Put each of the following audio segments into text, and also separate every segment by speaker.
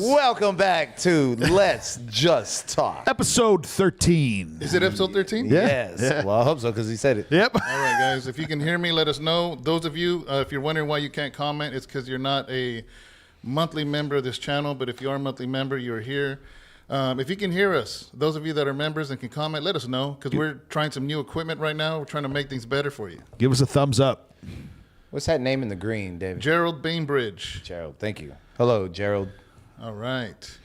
Speaker 1: Welcome back to Let's Just Talk.
Speaker 2: Episode 13.
Speaker 3: Is it episode 13?
Speaker 2: Yeah.
Speaker 1: Yes.
Speaker 2: Yeah.
Speaker 1: Well, I hope so because he said it.
Speaker 2: Yep.
Speaker 3: All right, guys. If you can hear me, let us know. Those of you, if you're wondering why you can't comment, it's because you're not a monthly member of this channel. But if you are a monthly member, you're here. If you can hear us, those of you that are members and can comment, let us know because we're trying some new equipment right now. We're trying to make things better for you.
Speaker 2: Give us a thumbs up.
Speaker 1: What's that name in the green, David?
Speaker 3: Gerald Bainbridge.
Speaker 1: Gerald. Thank you. Hello, Gerald.
Speaker 3: All right.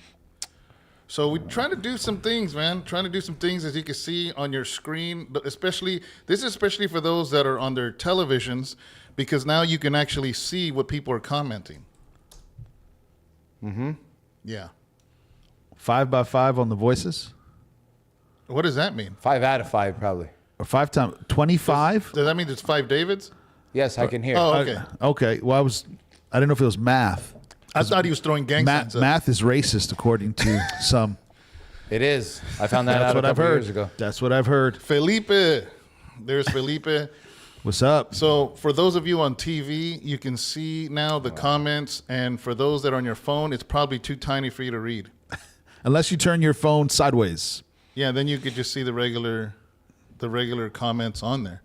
Speaker 3: So we're trying to do some things, man. Trying to do some things as you can see on your screen. Especially, this is especially for those that are on their televisions because now you can actually see what people are commenting.
Speaker 1: Mm-hmm.
Speaker 3: Yeah.
Speaker 2: 5x5 on the voices.
Speaker 3: What does that mean?
Speaker 1: 5 out of 5, probably.
Speaker 2: Or 5 times 25.
Speaker 3: Does that mean there's 5 Davids?
Speaker 1: Yes, I can hear.
Speaker 3: Oh, okay.
Speaker 2: Okay. Well, I didn't know if it was math.
Speaker 3: I thought he was throwing gang signs up.
Speaker 2: Math is racist, according to some.
Speaker 1: It is. I found that
Speaker 2: That's
Speaker 1: out
Speaker 2: what
Speaker 1: a
Speaker 2: I've
Speaker 1: couple
Speaker 2: heard.
Speaker 1: years ago.
Speaker 2: That's what I've heard.
Speaker 3: Felipe. There's Felipe.
Speaker 2: What's up?
Speaker 3: So for those of you on TV, you can see now the comments. And for those that are on your phone, it's probably too tiny for you to read.
Speaker 2: Unless you turn your phone sideways.
Speaker 3: Yeah, then you could just see the regular comments on there.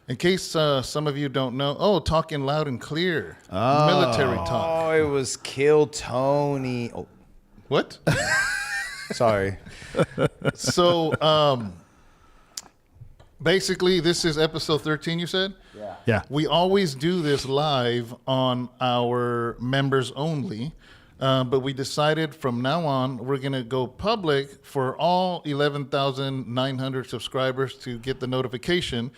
Speaker 3: In case some of you don't know, talking loud and clear, military talk.
Speaker 1: Oh, it was Kill Tony. Oh,
Speaker 3: What?
Speaker 1: sorry.
Speaker 3: So basically, this is episode 13, you said?
Speaker 2: Yeah.
Speaker 3: We always do this live on our members only, but we decided from now on we're going to go public for all 11,900 subscribers to get the notification.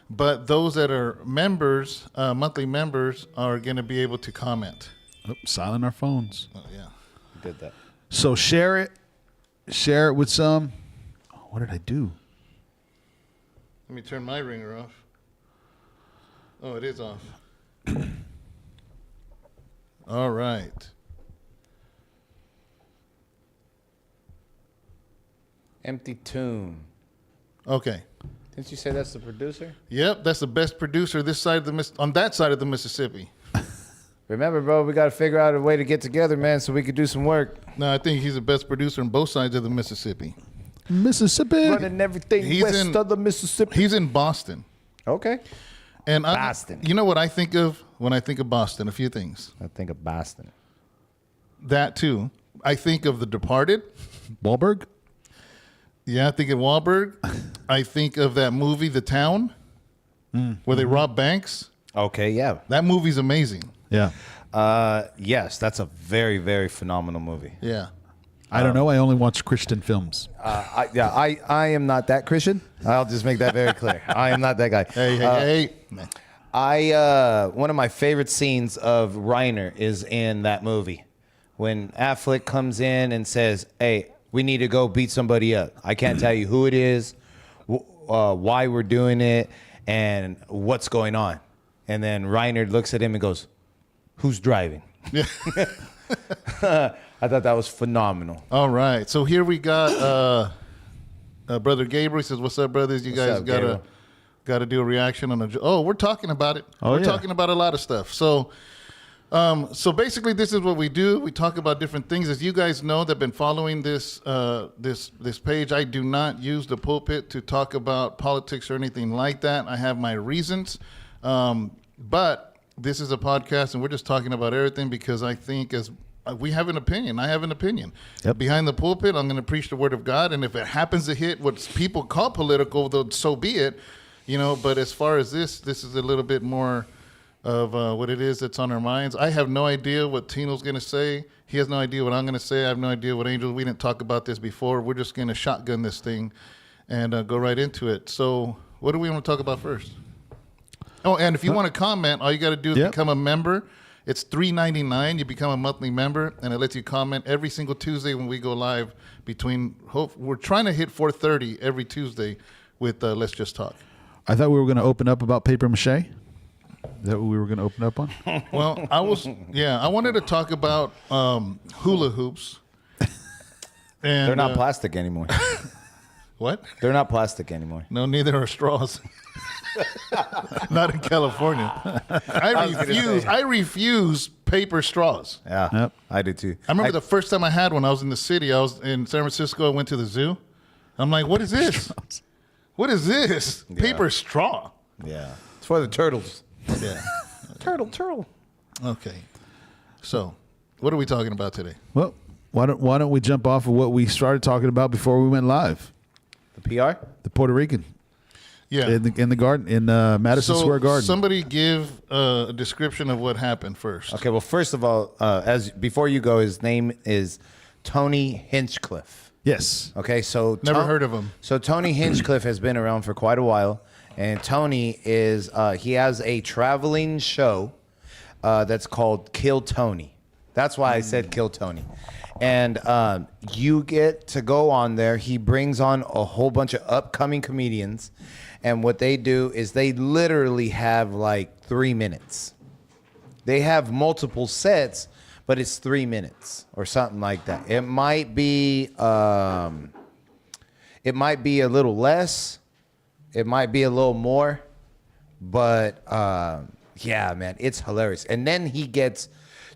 Speaker 3: But those that are members, monthly members, are going to be able to comment.
Speaker 2: Oh, silent our phones.
Speaker 3: Oh, yeah.
Speaker 1: Did that.
Speaker 2: So share it. Share it with some. Oh, what did I do?
Speaker 3: Let me turn my ringer off. Oh, it is off. All right.
Speaker 1: Empty tune.
Speaker 3: Okay.
Speaker 1: Didn't you say that's the producer?
Speaker 3: Yep, that's the best producer this side of the on that side of the Mississippi.
Speaker 1: Remember, bro, we got to figure out a way to get together, man, so we could do some work.
Speaker 3: No, I think he's the best producer on both sides of the Mississippi.
Speaker 2: Mississippi.
Speaker 1: Running everything west of the Mississippi.
Speaker 3: He's in Boston.
Speaker 1: Okay.
Speaker 3: And
Speaker 1: Boston.
Speaker 3: You know what I think of when I think of Boston? A few things.
Speaker 1: I think of Boston.
Speaker 3: That too. I think of The Departed.
Speaker 2: Wahlberg.
Speaker 3: Yeah, I think of Wahlberg. I think of that movie, The Town, where they rob banks.
Speaker 1: Okay, yeah.
Speaker 3: That movie's amazing.
Speaker 2: Yeah.
Speaker 1: Yes, that's a very, very phenomenal movie.
Speaker 3: Yeah.
Speaker 2: I don't know. I only watch Christian films.
Speaker 1: I am not that Christian. I'll just make that very clear. I am not that guy.
Speaker 3: Hey.
Speaker 1: One of my favorite scenes of Reiner is in that movie when Affleck comes in and says, "Hey, we need to go beat somebody up. I can't tell you who it is, why we're doing it, and what's going on." And then Reiner looks at him and goes, "Who's driving?"
Speaker 3: Yeah.
Speaker 1: I thought that was phenomenal.
Speaker 3: All right. So here we got Brother Gabriel. He says, "What's up, brothers? You guys got to do a reaction on the." Oh, we're talking about it. We're talking about a lot of stuff. So basically, this is what we do. We talk about different things. As you guys know, that've been following this page. I do not use the pulpit to talk about politics or anything like that. I have my reasons, but this is a podcast, and we're just talking about everything because I think we have an opinion. I have an opinion.
Speaker 2: Yep.
Speaker 3: Behind the pulpit, I'm going to preach the word of God, and if it happens to hit what people call political, then so be it. But as far as this is a little bit more of what it is that's on our minds. I have no idea what Tino's going to say. He has no idea what I'm going to say. I have no idea what Angel. We didn't talk about this before. We're just going to shotgun this thing and go right into it. So what do we want to talk about first? Oh, and if you want to comment, all you got to do is become a member. It's $3.99. You become a monthly member, and it lets you comment every single Tuesday when we go live. We're trying to hit 4:30 every Tuesday with Let's Just Talk.
Speaker 2: I thought we were going to open up about paper mache. Is that what we were going to open up on?
Speaker 3: Well, I wanted to talk about hula hoops. And,
Speaker 1: They're not plastic anymore.
Speaker 3: What?
Speaker 1: They're not plastic anymore.
Speaker 3: No, neither are straws. Not in California. I refuse paper straws.
Speaker 1: Yeah,
Speaker 2: Yep.
Speaker 1: I do too.
Speaker 3: I remember the first time I had one. I was in the city. I was in San Francisco. I went to the zoo. I'm like, what is this? What is this? Paper straw.
Speaker 1: Yeah, it's for the turtles.
Speaker 3: Yeah.
Speaker 1: Turtle.
Speaker 3: Okay. So, what are we talking about today?
Speaker 2: Well, why don't we jump off of what we started talking about before we went live?
Speaker 1: The PR.
Speaker 2: The Puerto Rican
Speaker 3: Yeah.
Speaker 2: in the garden in Madison Square Garden.
Speaker 3: Somebody give a description of what happened first.
Speaker 1: Okay, well, first of all, before you go, his name is Tony Hinchcliffe.
Speaker 2: Yes.
Speaker 1: Okay, so
Speaker 3: Never heard of him.
Speaker 1: So Tony Hinchcliffe has been around for quite a while, and Tony is he has a traveling show that's called Kill Tony. That's why I said Kill Tony. And you get to go on there. He brings on a whole bunch of upcoming comedians, and what they do is they literally have like 3 minutes. They have multiple sets, but it's 3 minutes or something like that. It might be a little less, it might be a little more, but yeah, man, it's hilarious. And then he gets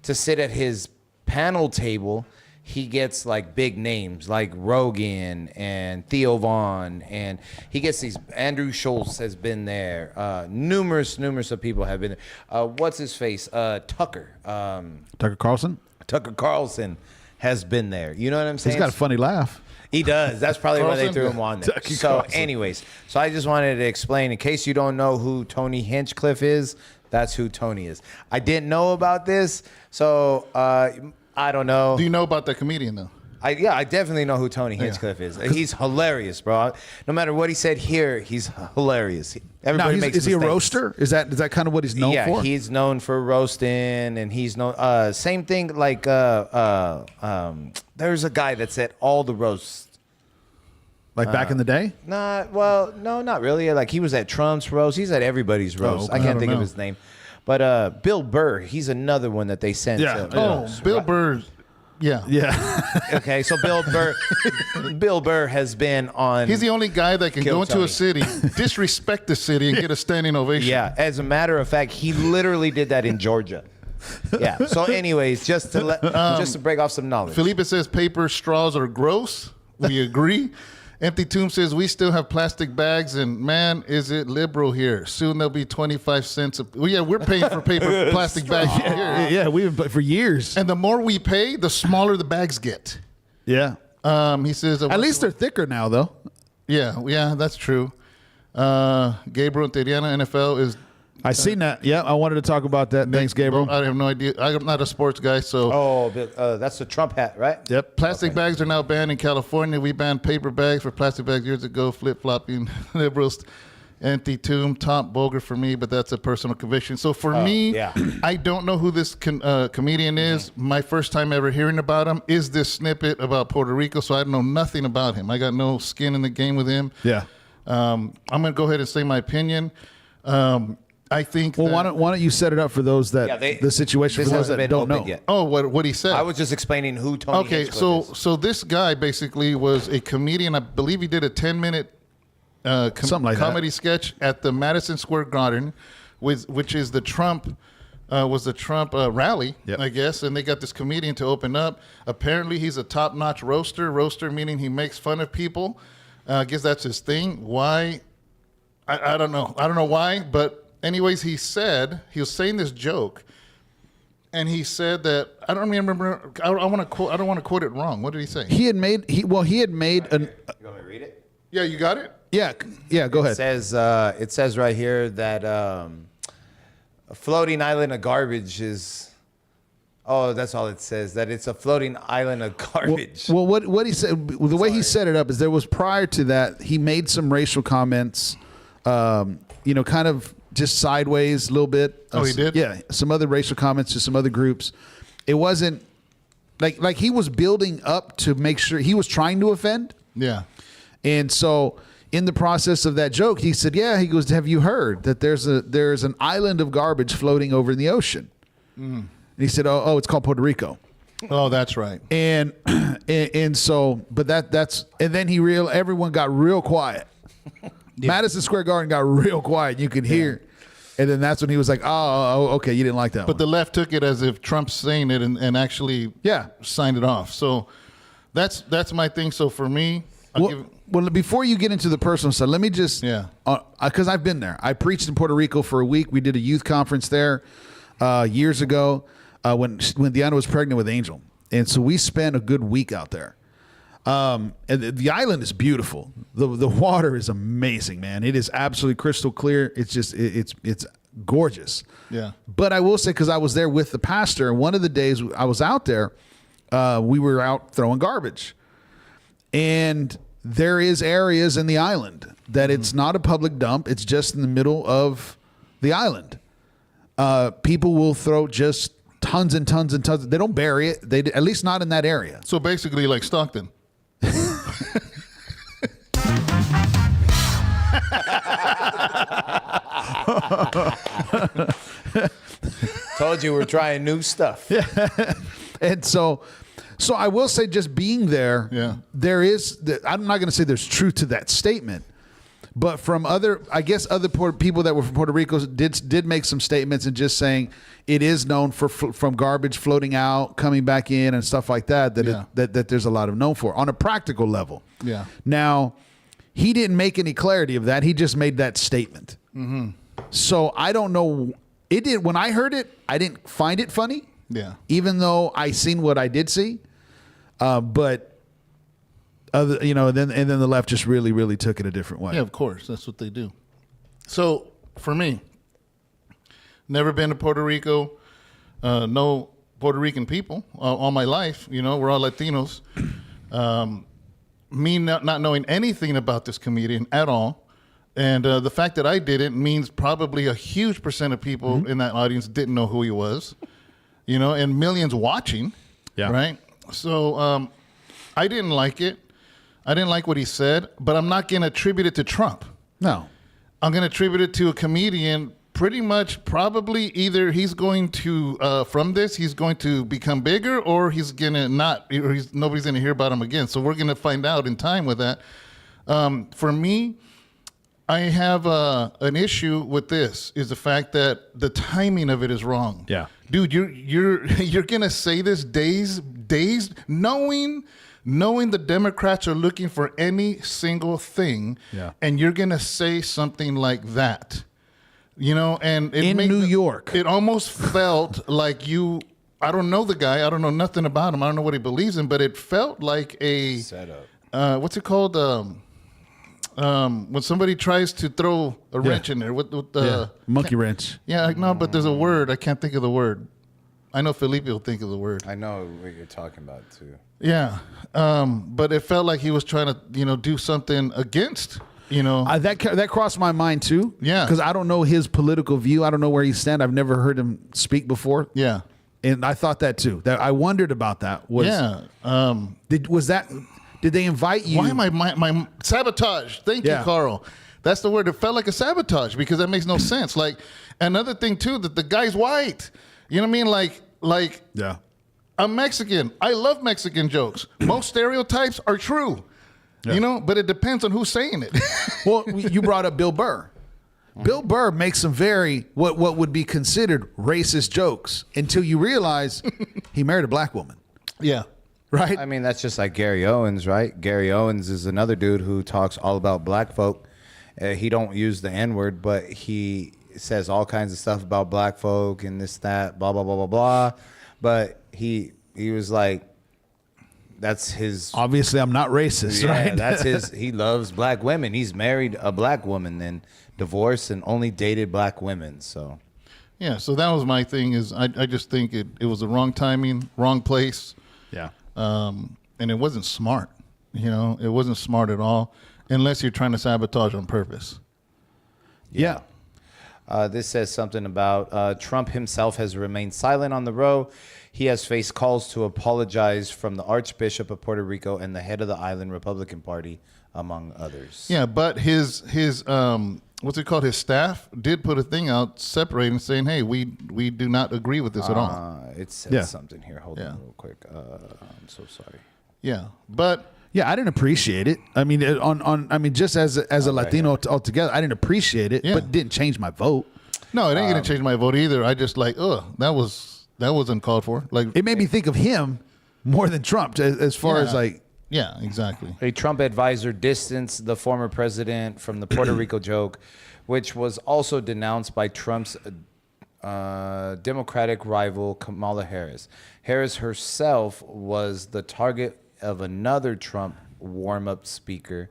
Speaker 1: to sit at his panel table. He gets like big names like Rogan and Theo Vaughn, and he gets these. Andrew Schultz has been there. Numerous of people have been there. What's his face? Tucker.
Speaker 2: Tucker Carlson.
Speaker 1: Tucker Carlson has been there. You know what I'm saying?
Speaker 2: He's got a funny laugh.
Speaker 1: He does. That's probably why they
Speaker 3: Carlson?
Speaker 1: threw him on there.
Speaker 2: Tucker
Speaker 1: So,
Speaker 2: Carlson.
Speaker 1: anyways, so I just wanted to explain, in case you don't know who Tony Hinchcliffe is, that's who Tony is. I didn't know about this, so I don't know.
Speaker 3: Do you know about the comedian, though?
Speaker 1: I definitely know who Tony Hinchcliffe is. He's hilarious, bro. No matter what he said here, he's hilarious.
Speaker 2: Now,
Speaker 1: Everybody makes
Speaker 2: is he a
Speaker 1: mistakes.
Speaker 2: roaster? Is that kind of what he's known
Speaker 1: Yeah,
Speaker 2: for?
Speaker 1: he's known for roasting, and he's known. Same thing like there's a guy that's at all the roasts.
Speaker 2: Like back in the day?
Speaker 1: Well, no, not really. Like he was at Trump's roast. He's at everybody's roast.
Speaker 2: okay.
Speaker 1: I
Speaker 3: I
Speaker 1: can't
Speaker 3: don't
Speaker 1: think of
Speaker 3: know.
Speaker 1: his name, but Bill Burr. He's another one that they sent.
Speaker 2: Yeah.
Speaker 1: to
Speaker 3: Oh,
Speaker 1: roast,
Speaker 3: Bill
Speaker 1: right?
Speaker 3: Burr. Yeah.
Speaker 2: Yeah.
Speaker 1: Okay, so Bill Burr has been on.
Speaker 3: He's the only guy that can
Speaker 1: Kill
Speaker 3: go into
Speaker 1: Tony.
Speaker 3: a city, disrespect the city, and get a standing ovation.
Speaker 1: Yeah, as a matter of fact, he literally did that in Georgia. Yeah. So, anyways, just to break off some knowledge.
Speaker 3: Felipe says paper straws are gross. We agree. Empty Tomb says we still have plastic bags, and man, is it liberal here. Soon there'll be 25 cents. Well, yeah, we're paying for paper plastic bags here.
Speaker 2: Yeah, we've been for years.
Speaker 3: And the more we pay, the smaller the bags get.
Speaker 2: Yeah.
Speaker 3: He says
Speaker 2: At least they're thicker now, though.
Speaker 3: yeah, that's true. Gabriel Teriana, NFL is.
Speaker 2: I seen that. Yeah, I wanted to talk about that. Thanks, Gabriel.
Speaker 3: I have no idea. I'm not a sports guy, so.
Speaker 1: Oh, that's the Trump hat, right?
Speaker 2: Yep.
Speaker 3: Plastic bags are now banned in California. We banned paper bags for plastic bags years ago. Flip-flopping liberals. Anti-tomb, top vulgar for me, but that's a personal conviction. So for me,
Speaker 1: yeah.
Speaker 3: I don't know who this comedian is. My first time ever hearing about him is this snippet about Puerto Rico, so I know nothing about him. I got no skin in the game with him.
Speaker 2: Yeah.
Speaker 3: I'm going to go ahead and say my opinion. I think
Speaker 2: Well,
Speaker 3: that,
Speaker 2: why don't you set it up for those that the situation
Speaker 1: this
Speaker 2: for those
Speaker 1: hasn't
Speaker 2: that
Speaker 1: been
Speaker 2: don't
Speaker 1: opened
Speaker 2: know?
Speaker 1: yet.
Speaker 3: Oh, what he said.
Speaker 1: I was just explaining who Tony
Speaker 3: Okay,
Speaker 1: Hinchcliffe is.
Speaker 3: so this guy basically was a comedian. I believe he did a 10-minute
Speaker 2: Something like
Speaker 3: comedy sketch at the Madison Square Garden, which is the Trump rally,
Speaker 2: Yep.
Speaker 3: I guess. And they got this comedian to open up. Apparently, he's a top-notch roaster. Roaster meaning he makes fun of people. I guess that's his thing. Why? I don't know. I don't know why, but anyways, he was saying this joke. And he said that I don't remember. I don't want to quote it wrong. What did he say?
Speaker 2: He had made an.
Speaker 1: You want me to read it?
Speaker 3: Yeah, you got it.
Speaker 2: Yeah. Go ahead.
Speaker 1: It says right here that a floating island of garbage is. Oh, that's all it says. That it's a floating island of garbage.
Speaker 2: Well, what he said, the way he set it up is there was prior to that he made some racial comments, kind of just sideways a little bit.
Speaker 3: Oh, he did?
Speaker 2: Yeah, some other racial comments to some other groups. It wasn't like he was building up to make sure he was trying to offend.
Speaker 3: Yeah.
Speaker 2: And so in the process of that joke, he said, yeah, he goes, have you heard that there's an island of garbage floating over in the ocean? And he said, oh, it's called Puerto Rico.
Speaker 3: Oh, that's right.
Speaker 2: And so, but that's, and then everyone got real quiet. Madison Square Garden got real quiet. You could hear. And then that's when he was like, oh, okay, you didn't like that
Speaker 3: But
Speaker 2: one.
Speaker 3: the left took it as if Trump's saying it and actually signed it off. So that's my thing. So for me,
Speaker 2: Well, before you get into the personal side, let me just, because I've been there. I preached in Puerto Rico for a week. We did a youth conference there years ago when Dyno was pregnant with Angel. And so we spent a good week out there. And the island is beautiful. The water is amazing, man. It is absolutely crystal clear. It's just, it's gorgeous.
Speaker 3: Yeah.
Speaker 2: But I will say, because I was there with the pastor, and one of the days I was out there, we were out throwing garbage. And there is areas in the island that it's not a public dump. It's just in the middle of the island. People will throw just tons and tons and tons. They don't bury it. They at least not in that area.
Speaker 3: So basically like Stockton.
Speaker 1: Told you we're trying new stuff.
Speaker 2: And so I will say, just being there, there is, I'm not going to say there's truth to that statement, but from other people that were from Puerto Rico did make some statements and just saying it is known from garbage floating out, coming back in and stuff like that, that there's a lot of known for on a practical level.
Speaker 3: Yeah.
Speaker 2: Now, he didn't make any clarity of that. He just made that statement.
Speaker 3: Mm-hmm.
Speaker 2: So I don't know. When I heard it, I didn't find it funny.
Speaker 3: Yeah.
Speaker 2: Even though I seen what I did see, but then the left just really, really took it a different way.
Speaker 3: Yeah, of course, that's what they do. So for me, never been to Puerto Rico, no Puerto Rican people all my life. You know, we're all Latinos. Me not knowing anything about this comedian at all. And the fact that I didn't means probably a huge percent of people in that audience didn't know who he was. You know, and millions watching, right? So I didn't like it. I didn't like what he said, but I'm not going to attribute it to Trump.
Speaker 2: No.
Speaker 3: I'm going to attribute it to a comedian. Pretty much probably either he's going to, from this, he's going to become bigger, or he's going to not, or nobody's going to hear about him again. So we're going to find out in time with that. For me, I have an issue with this, is the fact that the timing of it is wrong.
Speaker 2: Yeah.
Speaker 3: Dude, you're gonna say this days knowing the Democrats are looking for any single thing, and you're gonna say something like that, you know, and
Speaker 2: in New York,
Speaker 3: it almost felt like I don't know the guy, I don't know nothing about him, I don't know what he believes in, but it felt like a setup. What's it called? When somebody tries to throw a wrench in there, with
Speaker 2: monkey wrench.
Speaker 3: Yeah, no, but there's a word. I can't think of the word. I know Felipe will think of the word.
Speaker 1: I know what you're talking about too.
Speaker 3: Yeah, but it felt like he was trying to, do something against,
Speaker 2: that crossed my mind too.
Speaker 3: Yeah,
Speaker 2: because I don't know his political view. I don't know where he stands. I've never heard him speak before.
Speaker 3: Yeah,
Speaker 2: and I thought that too. That I wondered about that. Did they invite you?
Speaker 3: Why am my sabotage? Thank you, Carl. That's the word. It felt like a sabotage because that makes no sense. Like another thing too, that the guy's white. You know what I mean? Like I'm Mexican. I love Mexican jokes. Most stereotypes are true. Yeah. But it depends on who's saying it.
Speaker 2: Well, you brought up Bill Burr. Bill Burr makes some very what would be considered racist jokes until you realize he married a black woman.
Speaker 3: Yeah.
Speaker 2: Right?
Speaker 1: I mean, that's just like Gary Owens, right? Gary Owens is another dude who talks all about black folk. He don't use the N-word, but he says all kinds of stuff about black folk and this, that, blah, blah, blah, blah, blah. But he was like, that's his...
Speaker 2: Obviously, I'm not racist, right?
Speaker 1: That's his... He loves black women. He's married a black woman and divorced and only dated black women, so...
Speaker 3: Yeah, so that was my thing, is I just think it was the wrong timing, wrong place.
Speaker 2: Yeah.
Speaker 3: And it wasn't smart, it wasn't smart at all, unless you're trying to sabotage on purpose.
Speaker 2: Yeah.
Speaker 1: This says something about Trump himself has remained silent on the row. He has faced calls to apologize from the Archbishop of Puerto Rico and the head of the island Republican Party, among others.
Speaker 3: Yeah, but his what's it called? His staff did put a thing out separating, saying, "Hey, we do not agree with this at all."
Speaker 1: It says something here. Hold on, real quick. I'm so sorry.
Speaker 3: Yeah, but
Speaker 2: I didn't appreciate it. I mean, just as a Latino altogether, I didn't appreciate it, but it didn't change my vote.
Speaker 3: No, it ain't gonna change my vote either. I just like, that was uncalled for. Like,
Speaker 2: It made me think of him more than Trump as far as like.
Speaker 3: Yeah, exactly.
Speaker 1: A Trump advisor distanced the former president from the Puerto Rico joke, which was also denounced by Trump's Democratic rival Kamala Harris. Harris herself was the target of another Trump warm-up speaker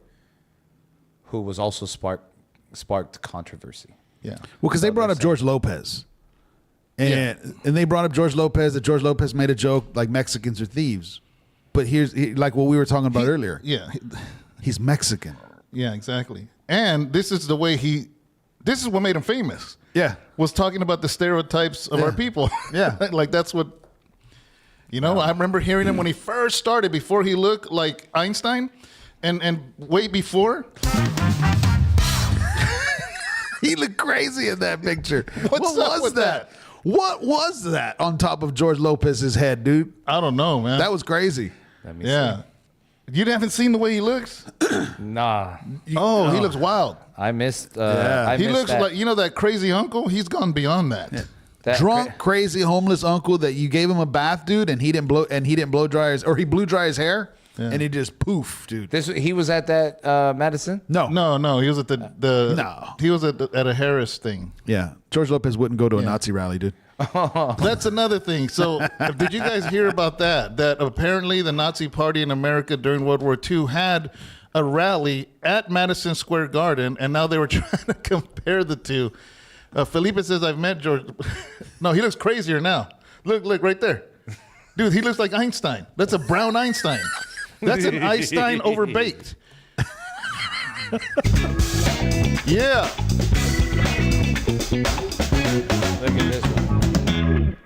Speaker 1: who was also sparked controversy.
Speaker 3: Yeah.
Speaker 2: Well, because they brought up George Lopez. And they brought up George Lopez, that George Lopez made a joke like Mexicans are thieves. But like what we were talking about earlier.
Speaker 3: Yeah.
Speaker 2: He's Mexican.
Speaker 3: Yeah, exactly. And this is the way this is what made him famous.
Speaker 2: Yeah.
Speaker 3: Was talking about the stereotypes of our people.
Speaker 2: Yeah.
Speaker 3: Like that's what, I remember hearing him when he first started, before he looked like Einstein and way before.
Speaker 2: He looked crazy in that picture.
Speaker 3: What was that?
Speaker 2: What was that on top of George Lopez's head, dude?
Speaker 3: I don't know, man.
Speaker 2: That was crazy.
Speaker 1: Let me
Speaker 3: Yeah. You haven't seen the way he looks?
Speaker 1: see. Nah.
Speaker 3: He looks wild.
Speaker 1: I missed.
Speaker 3: He looks like, that crazy uncle? He's gone beyond that.
Speaker 2: Drunk, crazy, homeless uncle that you gave him a bath, dude, and he didn't blow dry his, or he blew dry his hair, and he just poof, dude.
Speaker 1: He was at that Madison?
Speaker 2: No.
Speaker 3: He was at he was at a Harris thing.
Speaker 2: Yeah. George Lopez wouldn't go to a Nazi rally, dude.
Speaker 3: That's another thing. So, did you guys hear about that? That apparently the Nazi Party in America during World War II had a rally at Madison Square Garden, and now they were trying to compare the two. Felipe says, I've met George. No, he looks crazier now. Look right there. Dude, he looks like Einstein. That's a brown Einstein. That's an Einstein overbaked. Yeah.
Speaker 1: Look at this one.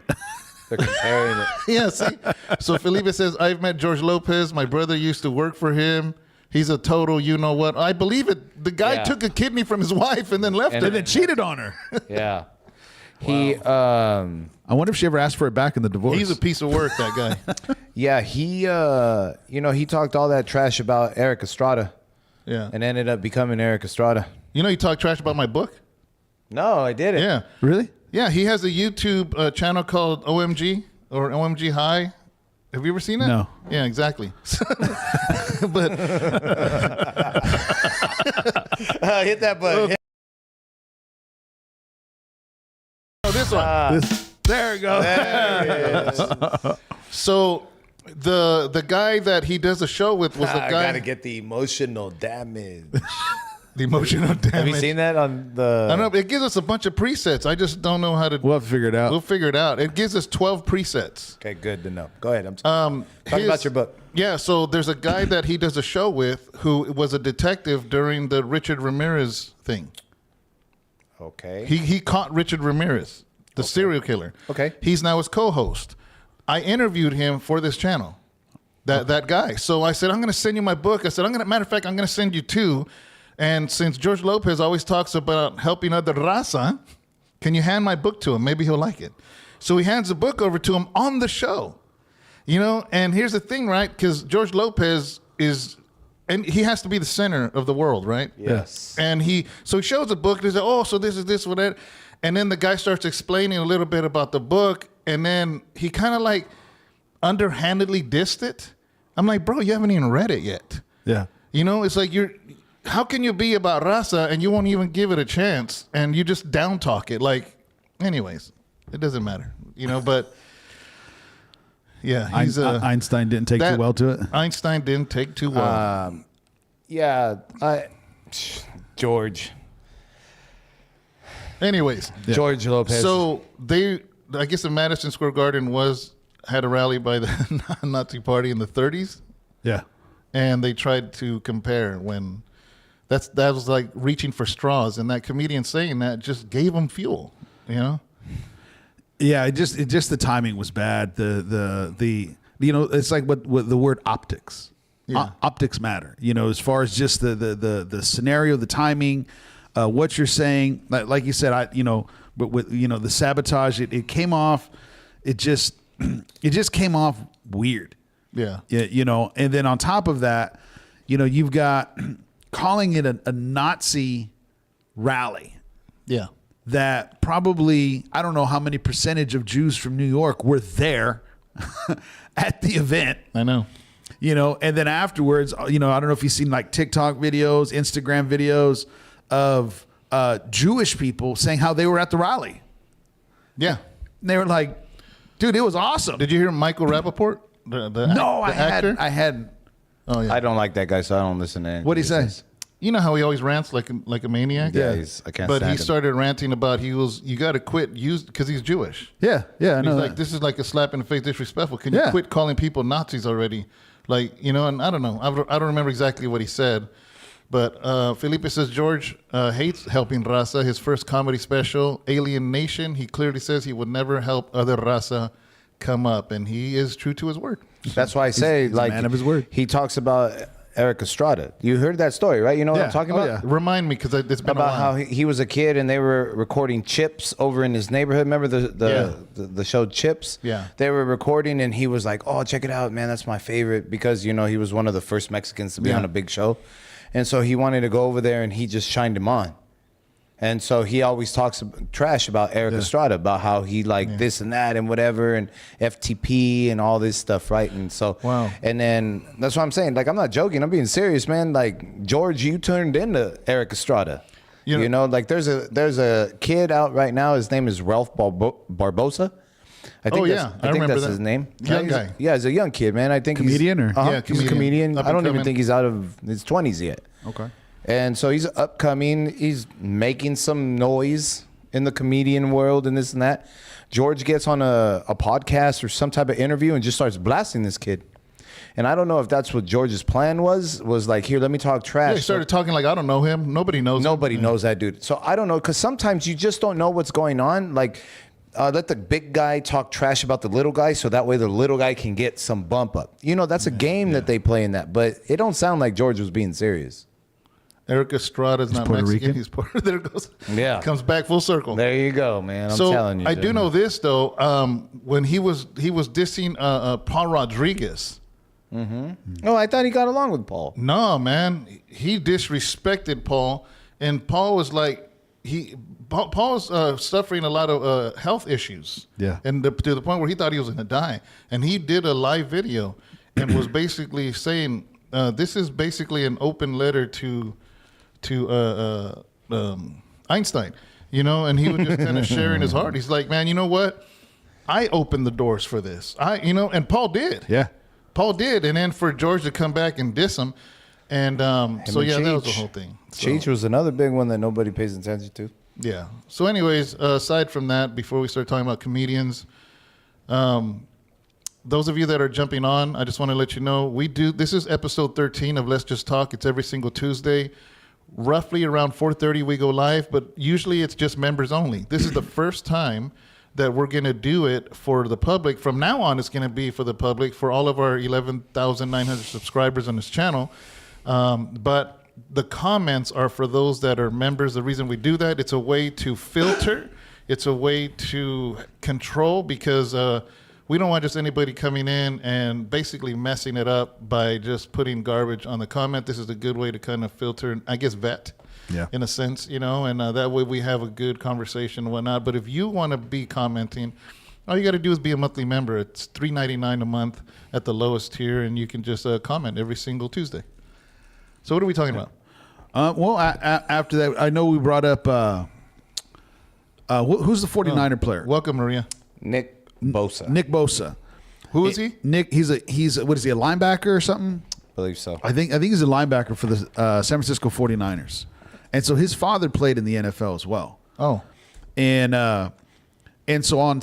Speaker 1: They're comparing it.
Speaker 3: Yeah, see? So Felipe says, I've met George Lopez. My brother used to work for him. He's a total you-know-what. I believe it. The guy took a kidney from his wife and then left her.
Speaker 2: And then cheated on her.
Speaker 1: Yeah.
Speaker 2: I wonder if she ever asked for it back in the divorce.
Speaker 3: He's a piece of work, that guy.
Speaker 1: Yeah, he talked all that trash about Eric Estrada.
Speaker 3: Yeah.
Speaker 1: And ended up becoming Eric Estrada.
Speaker 3: You talk trash about my book?
Speaker 1: No, I didn't.
Speaker 3: Yeah.
Speaker 2: Really?
Speaker 3: Yeah, he has a YouTube channel called OMG or OMG High. Have you ever seen it?
Speaker 2: No.
Speaker 3: Yeah, exactly. But
Speaker 1: hit that button.
Speaker 3: oh, this one.
Speaker 2: There we go.
Speaker 1: There it is.
Speaker 3: So the guy that he does a show with was the
Speaker 1: I
Speaker 3: guy.
Speaker 1: gotta get the emotional damage.
Speaker 3: The emotional damage.
Speaker 1: Have you seen that on the?
Speaker 3: I don't know. It gives us a bunch of presets. I just don't know how to.
Speaker 2: We'll have to figure it out.
Speaker 3: We'll figure it out. It gives us 12 presets.
Speaker 1: Okay, good to know. Go ahead. I'm talking about your book.
Speaker 3: Yeah, so there's a guy that he does a show with who was a detective during the Richard Ramirez thing.
Speaker 1: Okay.
Speaker 3: He caught Richard Ramirez, the serial killer.
Speaker 1: Okay.
Speaker 3: He's now his co-host. I interviewed him for this channel. That guy. So I said, I'm going to send you my book. I said, matter of fact, I'm going to send you two. And since George Lopez always talks about helping other raza, can you hand my book to him? Maybe he'll like it. So he hands the book over to him on the show. And here's the thing, right? Because George Lopez and he has to be the center of the world, right?
Speaker 1: Yes.
Speaker 3: And so he shows the book and he says, so this is this, what that. And then the guy starts explaining a little bit about the book. And then he kind of like underhandedly dissed it. I'm like, bro, you haven't even read it yet.
Speaker 2: Yeah.
Speaker 3: It's like how can you be about raza and you won't even give it a chance and you just down talk it? Like, anyways, it doesn't matter, but yeah,
Speaker 2: Einstein didn't take too well to it.
Speaker 3: Einstein didn't take too well.
Speaker 1: George.
Speaker 3: Anyways,
Speaker 1: George Lopez.
Speaker 3: so I guess the Madison Square Garden had a rally by the Nazi Party in the 30s.
Speaker 2: Yeah.
Speaker 3: And they tried to compare when that was like reaching for straws, and that comedian saying that just gave them fuel,
Speaker 2: Yeah, it just the timing was bad. It's like what the word optics.
Speaker 3: Yeah.
Speaker 2: Optics matter. As far as just the scenario, the timing, what you're saying. Like you said, but with the sabotage, it came off. It just came off weird.
Speaker 3: Yeah.
Speaker 2: Yeah. And then on top of that, you've got calling it a Nazi rally.
Speaker 3: Yeah.
Speaker 2: that probably, I don't know how many percentage of Jews from New York were there at the event.
Speaker 3: I know.
Speaker 2: You know, and then afterwards, you know, I don't know if you've seen like TikTok videos, Instagram videos of Jewish people saying how they were at the rally.
Speaker 3: Yeah.
Speaker 2: And they were like, dude, it was awesome.
Speaker 3: Did you hear Michael Rappaport?
Speaker 2: I hadn't.
Speaker 3: Oh, yeah.
Speaker 1: I don't like that guy, so I don't listen to him.
Speaker 2: What'd he say?
Speaker 3: You know how he always rants like a maniac?
Speaker 1: Yeah, I can't
Speaker 3: But
Speaker 1: stand
Speaker 3: he
Speaker 1: him.
Speaker 3: started ranting about you got to quit because he's Jewish.
Speaker 2: Yeah, I
Speaker 3: And
Speaker 2: know
Speaker 3: he's
Speaker 2: that.
Speaker 3: like, this is like a slap in the face, disrespectful. Can you quit calling people Nazis already? Like, you know, and I don't know. I don't remember exactly what he said. But Felipe says George hates helping raza. His first comedy special, Alien Nation, he clearly says he would never help other raza come up. And he is true to his word.
Speaker 1: That's why I say,
Speaker 2: he's a
Speaker 1: like,
Speaker 2: man of his word.
Speaker 1: He talks about Eric Estrada. You heard that story, right? You know what I'm talking about?
Speaker 2: Yeah.
Speaker 3: Remind me, because it's been
Speaker 1: About
Speaker 3: a while.
Speaker 1: how he was a kid and they were recording Chips over in his neighborhood. Remember the show Chips?
Speaker 3: Yeah.
Speaker 1: They were recording and he was like, oh, check it out, man. That's my favorite, because, you know, he was one of the first Mexicans to be on a big show. And so he wanted to go over there and he just shined him on. And so he always talks trash about Eric Estrada, about how he this and that and whatever, and FTP and all this stuff, right? And so, and then that's what I'm saying. Like, I'm not joking. I'm being serious, man. Like, George, you turned into Eric Estrada. You know, like there's a kid out right now. His name is Ralph Barbosa. I think I think that's his name.
Speaker 3: Young guy.
Speaker 1: Yeah, he's a young kid, man. I think
Speaker 2: Comedian
Speaker 1: he's,
Speaker 2: or?
Speaker 3: Yeah,
Speaker 1: he's a comedian.
Speaker 3: Up
Speaker 1: I
Speaker 3: and
Speaker 1: don't even
Speaker 3: coming.
Speaker 1: think he's out of his 20s yet.
Speaker 2: Okay.
Speaker 1: And so he's upcoming. He's making some noise in the comedian world and this and that. George gets on a podcast or some type of interview and just starts blasting this kid. And I don't know if that's what George's plan was like, here, let me talk trash.
Speaker 3: Yeah, he started talking like, I don't know him. Nobody knows him.
Speaker 1: Nobody knows that dude. So I don't know, because sometimes you just don't know what's going on. Like, let the big guy talk trash about the little guy, so that way the little guy can get some bump up. You know, that's a game that they play in that. But it don't sound like George was being serious.
Speaker 3: Eric Estrada's not
Speaker 2: Puerto
Speaker 3: Mexican.
Speaker 2: Rican?
Speaker 3: He's Puerto. There it goes.
Speaker 1: Yeah.
Speaker 3: Comes back full circle.
Speaker 1: There you go, man. I'm
Speaker 3: so
Speaker 1: telling you.
Speaker 3: I do know this though. When he was dissing Paul Rodriguez.
Speaker 1: Oh, I thought he got along with Paul.
Speaker 3: No, man, he disrespected Paul, and Paul was like, Paul's suffering a lot of health issues.
Speaker 2: Yeah.
Speaker 3: And to the point where he thought he was going to die, and he did a live video and was basically saying, this is basically an open letter to Einstein, you know, and he was just kind of sharing his heart. He's like, man, you know what? I opened the doors for this. And Paul did.
Speaker 2: Yeah.
Speaker 3: Paul did. And then for George to come back and diss him. And that was the whole thing. So,
Speaker 1: Cheech was another big one that nobody pays attention to.
Speaker 3: yeah. So anyways, aside from that, before we start talking about comedians, those of you that are jumping on, I just want to let you know, this is episode 13 of Let's Just Talk. It's every single Tuesday. Roughly around 4:30 we go live, but usually it's just members only. This is the first time that we're going to do it for the public. From now on, it's going to be for the public, for all of our 11,900 subscribers on this channel. But the comments are for those that are members. The reason we do that, it's a way to filter. It's a way to control, because we don't want just anybody coming in and basically messing it up by just putting garbage on the comment. This is a good way to kind of filter and, I guess, vet.
Speaker 2: Yeah.
Speaker 3: In a sense, you know, and that way we have a good conversation and whatnot. But if you want to be commenting, all you got to do is be a monthly member. It's $3.99 a month at the lowest tier, and you can just comment every single Tuesday. So what are we talking about?
Speaker 2: Well, after that, I know we brought up who's the 49er player?
Speaker 3: Welcome, Maria.
Speaker 1: Nick Bosa.
Speaker 2: Nick Bosa.
Speaker 3: Who is he?
Speaker 2: Nick. He's what is he, a linebacker or something?
Speaker 1: I believe so.
Speaker 2: I think he's a linebacker for the San Francisco 49ers. And so his father played in the NFL as well.
Speaker 3: Oh.
Speaker 2: And so on,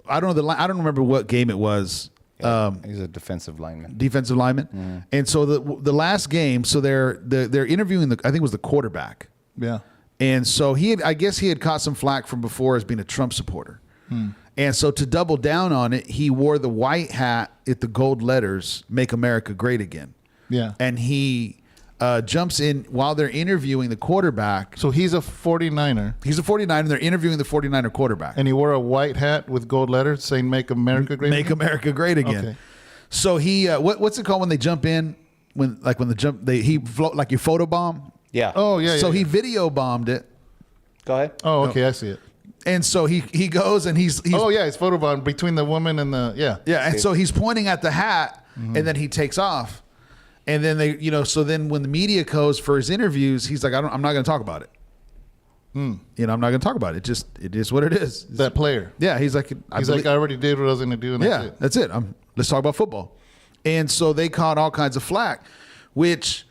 Speaker 2: I don't remember what game it was.
Speaker 1: He's a defensive lineman.
Speaker 2: Defensive lineman. And so the last game, so they're interviewing I think it was the quarterback.
Speaker 3: Yeah.
Speaker 2: And so I guess he had caught some flack from before as being a Trump supporter. And so to double down on it, he wore the white hat with the gold letters, "Make America Great Again."
Speaker 3: Yeah.
Speaker 2: And he jumps in while they're interviewing the quarterback.
Speaker 3: So he's a 49er.
Speaker 2: He's a 49er, and they're interviewing the 49er quarterback.
Speaker 3: And he wore a white hat with gold letters saying "Make America Great."
Speaker 2: Make America Great Again.
Speaker 3: Okay.
Speaker 2: So he, what's it called when they jump in? When the jump, he float like you photobomb.
Speaker 1: Yeah.
Speaker 3: Oh yeah.
Speaker 2: So
Speaker 3: yeah.
Speaker 2: he video bombed it,
Speaker 1: Go ahead.
Speaker 3: Oh, okay, I see it.
Speaker 2: And so he goes and he's
Speaker 3: oh yeah, it's photobomb between the woman and the
Speaker 2: yeah, and so he's pointing at the hat, and then he takes off, and then they so then when the media goes for his interviews, he's like, I'm not going to talk about it. I'm not going to talk about it. It is what it is.
Speaker 3: That player.
Speaker 2: Yeah, he's like
Speaker 3: I already did what I was going to do, and
Speaker 2: that's it. Let's talk about football. And so they caught all kinds of flack, which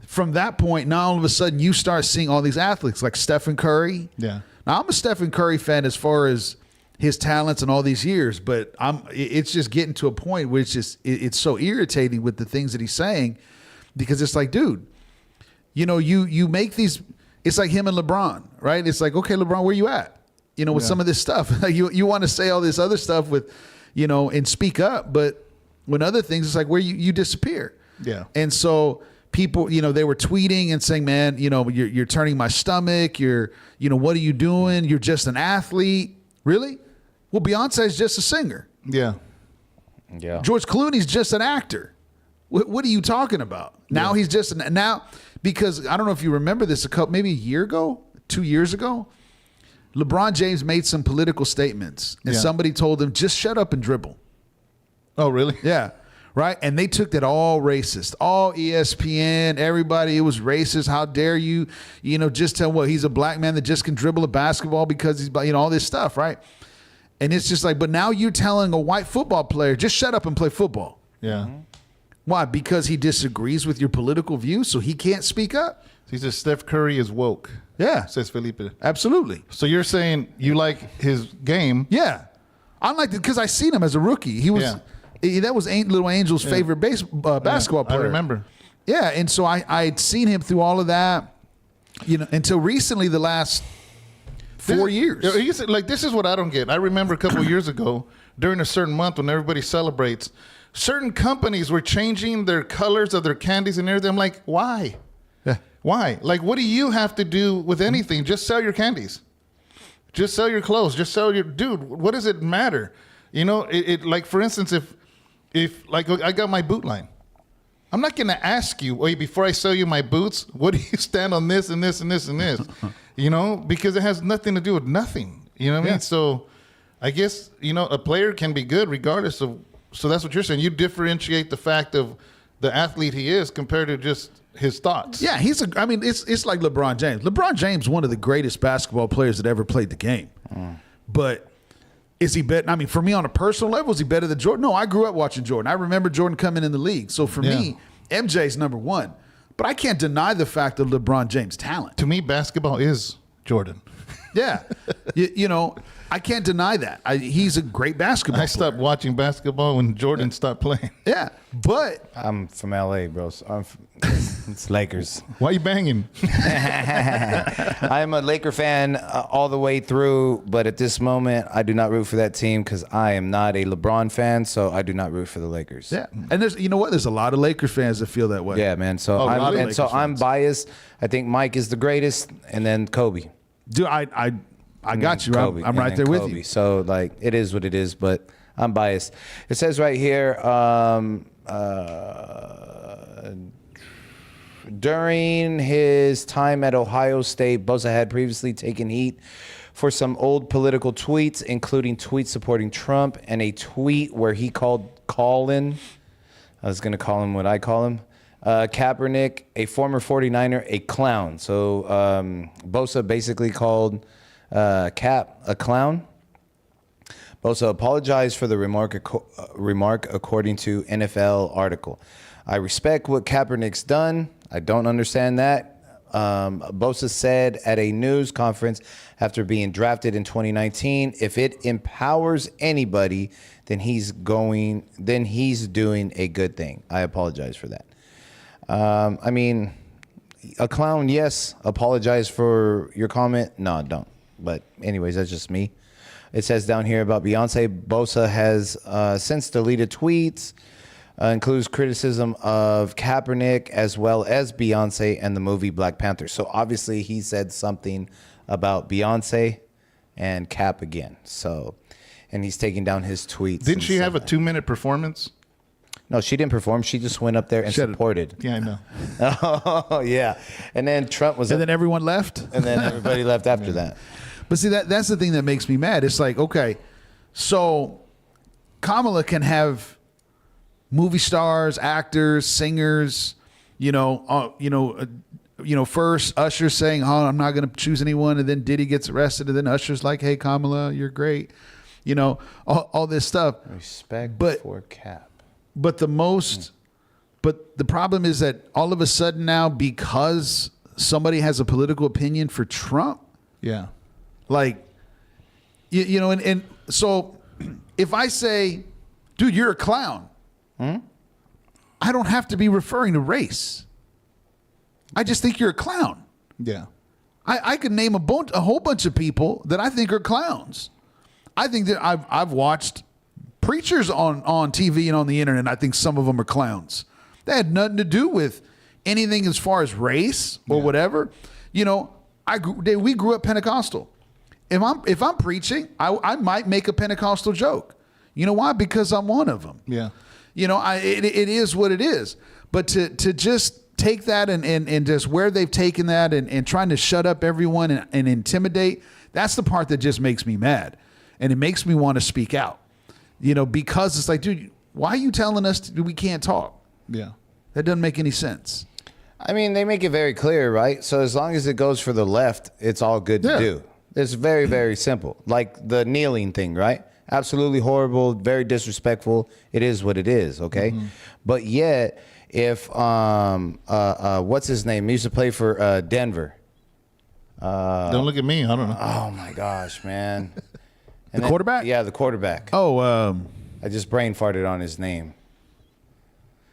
Speaker 2: from that point, now all of a sudden you start seeing all these athletes like Stephen Curry.
Speaker 3: Yeah.
Speaker 2: Now I'm a Stephen Curry fan as far as his talents and all these years, but it's just getting to a point where it's so irritating with the things that he's saying, because it's like, dude, you make these. It's like him and LeBron, right? It's like, okay, LeBron, where you at? With some of this stuff, you want to say all this other stuff with, and speak up, but when other things, it's like where you disappear.
Speaker 3: Yeah.
Speaker 2: And so people, they were tweeting and saying, man, you're turning my stomach. What are you doing? You're just an athlete. Really? Well, Beyonce's just a singer.
Speaker 3: Yeah.
Speaker 1: Yeah.
Speaker 2: George Clooney's just an actor. What are you talking about? Now he's just now, because I don't know if you remember this, maybe a year ago, 2 years ago, LeBron James made some political statements, and somebody told him, just shut up and dribble.
Speaker 3: Oh, really?
Speaker 2: Yeah. Right. And they took that all racist, all ESPN, everybody. It was racist. How dare you, just tell he's a black man that just can dribble a basketball because he's, all this stuff. Right. And it's just like, but now you're telling a white football player, just shut up and play football.
Speaker 3: Yeah.
Speaker 2: Why? Because he disagrees with your political views, so he can't speak up?
Speaker 3: He says Steph Curry is woke.
Speaker 2: Yeah.
Speaker 3: Says Felipe.
Speaker 2: Absolutely.
Speaker 3: So you're saying you like his game?
Speaker 2: Yeah. I like it because I seen him as a rookie. He was that was Little Angel's favorite basketball player.
Speaker 3: I remember.
Speaker 2: Yeah, and so I'd seen him through all of that, until recently, the last 4 years.
Speaker 3: This is what I don't get. I remember a couple of years ago, during a certain month when everybody celebrates, certain companies were changing their colors of their candies and everything. I'm like, why?
Speaker 2: Yeah.
Speaker 3: Why? Like, what do you have to do with anything? Just sell your candies. Just sell your clothes. Just sell your... Dude, what does it matter? Like, for instance, if like I got my boot line, I'm not going to ask you, wait, before I sell you my boots, what do you stand on this and this and this and this? Because it has nothing to do with nothing. You know what I mean? So I guess, a player can be good regardless of... So that's what you're saying. You differentiate the fact of the athlete he is compared to just his thoughts.
Speaker 2: Yeah, it's like LeBron James. LeBron James, one of the greatest basketball players that ever played the game. But is he better? I mean, for me on a personal level, is he better than Jordan? No, I grew up watching Jordan. I remember Jordan coming in the league. So for me, MJ's number one. But I can't deny the fact of LeBron James' talent.
Speaker 3: To me, basketball is Jordan.
Speaker 2: Yeah. I can't deny that. He's a great basketball player.
Speaker 3: I stopped watching basketball when Jordan stopped playing.
Speaker 2: Yeah, but...
Speaker 1: I'm from LA, bro. So it's Lakers.
Speaker 3: Why are you banging?
Speaker 1: I'm a Laker fan all the way through, but at this moment, I do not root for that team because I am not a LeBron fan, so I do not root for the Lakers.
Speaker 2: Yeah, and there's a lot of Lakers fans that feel that way.
Speaker 1: Yeah, man. So I'm biased. I think Mike is the greatest, and then Kobe.
Speaker 2: Dude, I got you.
Speaker 1: Kobe,
Speaker 2: I'm right there
Speaker 1: Kobe.
Speaker 2: with you.
Speaker 1: So, it is what it is, but I'm biased. It says right here, during his time at Ohio State, Bosa had previously taken heat for some old political tweets, including tweets supporting Trump and a tweet where he called Colin, I was going to call him what I call him, Kaepernick, a former 49er, a clown. So Bosa basically called Cap a clown. Bosa apologized for the remark according to NFL article. I respect what Kaepernick's done. I don't understand that. Bosa said at a news conference after being drafted in 2019, if it empowers anybody, then he's doing a good thing. I apologize for that. I mean, a clown, yes. Apologize for your comment. No, don't. But anyways, that's just me. It says down here about Beyonce, Bosa has since deleted tweets, includes criticism of Kaepernick as well as Beyonce and the movie Black Panther. So obviously he said something about Beyonce and Cap again. So, and he's taking down his tweets.
Speaker 3: Didn't she have a 2-minute performance?
Speaker 1: No, she didn't perform. She just went up there and supported.
Speaker 3: Yeah, I know.
Speaker 1: Oh, yeah. And then Trump was
Speaker 2: And then everyone left?
Speaker 1: and then everybody left after that.
Speaker 2: But see, that's the thing that makes me mad. It's like, okay, so Kamala can have movie stars, actors, singers, first Usher saying, "Oh, I'm not going to choose anyone," and then Diddy gets arrested, and then Usher's like, "Hey, Kamala, you're great," all this stuff.
Speaker 1: Respect for Cap.
Speaker 2: But the problem is that all of a sudden now, because somebody has a political opinion for Trump,
Speaker 3: Yeah.
Speaker 2: like, and so if I say, "Dude, you're a clown," I don't have to be referring to race. I just think you're a clown.
Speaker 3: Yeah.
Speaker 2: I could name a whole bunch of people that I think are clowns. I think that I've watched preachers on TV and on the internet. And I think some of them are clowns. They had nothing to do with anything as far as race or whatever. We grew up Pentecostal. If I'm preaching, I might make a Pentecostal joke. You know why? Because I'm one of them.
Speaker 3: Yeah.
Speaker 2: It is what it is. But to just take that and just where they've taken that and trying to shut up everyone and intimidate, that's the part that just makes me mad. And it makes me want to speak out, because it's like, dude, why are you telling us we can't talk?
Speaker 3: Yeah.
Speaker 2: That doesn't make any sense.
Speaker 1: I mean, they make it very clear, right? So as long as it goes for the left, it's all good to do. It's very, very simple. Like the kneeling thing, right? Absolutely horrible, very disrespectful. It is what it is, okay? But yet, if what's his name? He used to play for Denver.
Speaker 3: Don't look at me. I don't know.
Speaker 1: Oh my gosh, man!
Speaker 2: The quarterback?
Speaker 1: Yeah, the quarterback.
Speaker 2: Oh,
Speaker 1: I just brain farted on his name.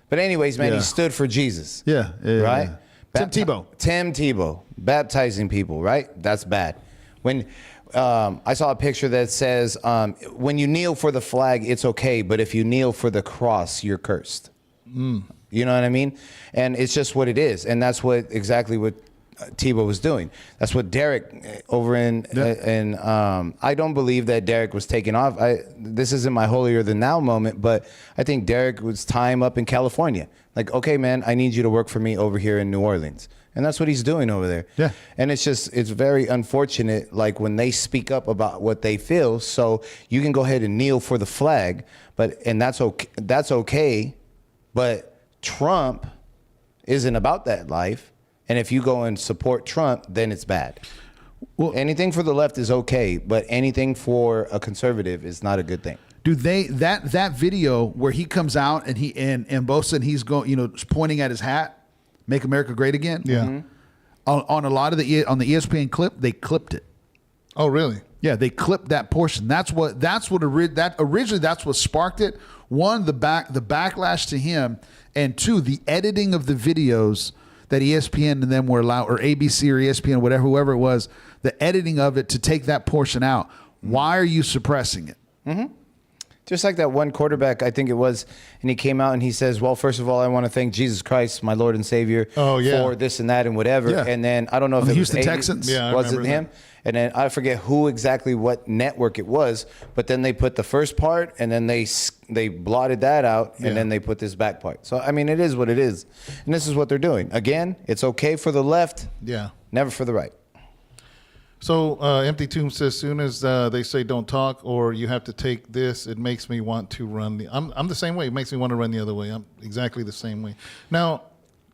Speaker 1: But anyways, man, he stood for Jesus.
Speaker 2: yeah,
Speaker 1: Right?
Speaker 2: Tim Tebow.
Speaker 1: Tim Tebow, baptizing people, right? That's bad. When I saw a picture that says, when you kneel for the flag, it's okay, but if you kneel for the cross, you're cursed. You know what I mean? And it's just what it is. And that's exactly what Tebow was doing. That's what Derek over in I don't believe that Derek was taken off. This isn't my holier than thou moment, but I think Derek was tying him up in California. Like, okay, man, I need you to work for me over here in New Orleans. And that's what he's doing over there.
Speaker 2: Yeah.
Speaker 1: And it's very unfortunate, like when they speak up about what they feel. So you can go ahead and kneel for the flag, and that's okay. That's okay. But Trump isn't about that life. And if you go and support Trump, then it's bad. Well, anything for the left is okay, but anything for a conservative is not a good thing.
Speaker 2: Dude, that video where he comes out and and both said he's going, pointing at his hat, "Make America Great Again."
Speaker 3: Yeah.
Speaker 2: On a lot of on the ESPN clip, they clipped it.
Speaker 3: Oh, really?
Speaker 2: Yeah, they clipped that portion. Originally that's what sparked it. One, the backlash to him, and two, the editing of the videos that ESPN and them were allowed, or ABC or ESPN, whoever it was, the editing of it to take that portion out. Why are you suppressing it?
Speaker 1: Mm-hmm. Just like that one quarterback, I think it was, and he came out and he says, well, first of all, I want to thank Jesus Christ, my Lord and Savior, for this and that and whatever.
Speaker 2: Yeah.
Speaker 1: And then I don't know if it
Speaker 2: Houston
Speaker 1: was
Speaker 2: Texans.
Speaker 3: Yeah,
Speaker 1: was it him? And then I forget what network it was, but then they put the first part and then they blotted that out and then they put this back part. So, I mean, it is what it is. And this is what they're doing. Again, it's okay for the left, never for the right.
Speaker 3: So Empty Tomb says, as soon as they say don't talk or you have to take this, it makes me want to run. I'm the same way. It makes me want to run the other way. I'm exactly the same way. Now,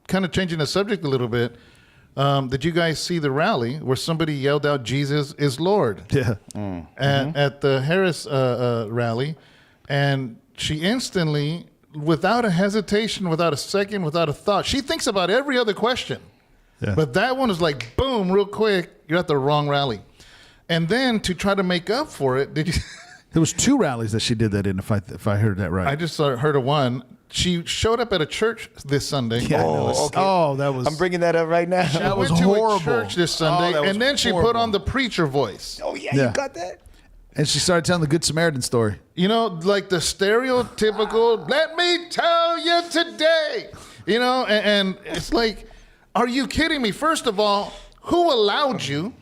Speaker 3: kind of changing the subject a little bit, did you guys see the rally where somebody yelled out, "Jesus is Lord"?
Speaker 2: Yeah.
Speaker 3: At the Harris rally. And she instantly, without a hesitation, without a second, without a thought, she thinks about every other question. Yeah. But that one is like, boom, real quick, you're at the wrong rally. And then to try to make up for it, did you?
Speaker 2: There was 2 rallies that she did that in, if I heard that right.
Speaker 3: I just heard of one. She showed up at a church this Sunday.
Speaker 2: Yeah, that was.
Speaker 1: I'm bringing that up right now.
Speaker 2: That was
Speaker 3: went
Speaker 2: horrible.
Speaker 3: to a church this Sunday, and then she put on the preacher voice.
Speaker 1: Oh yeah, you got that.
Speaker 2: And she started telling the Good Samaritan story.
Speaker 3: Like the stereotypical, "Let me tell you today," and it's like, are you kidding me? First of all, who allowed you?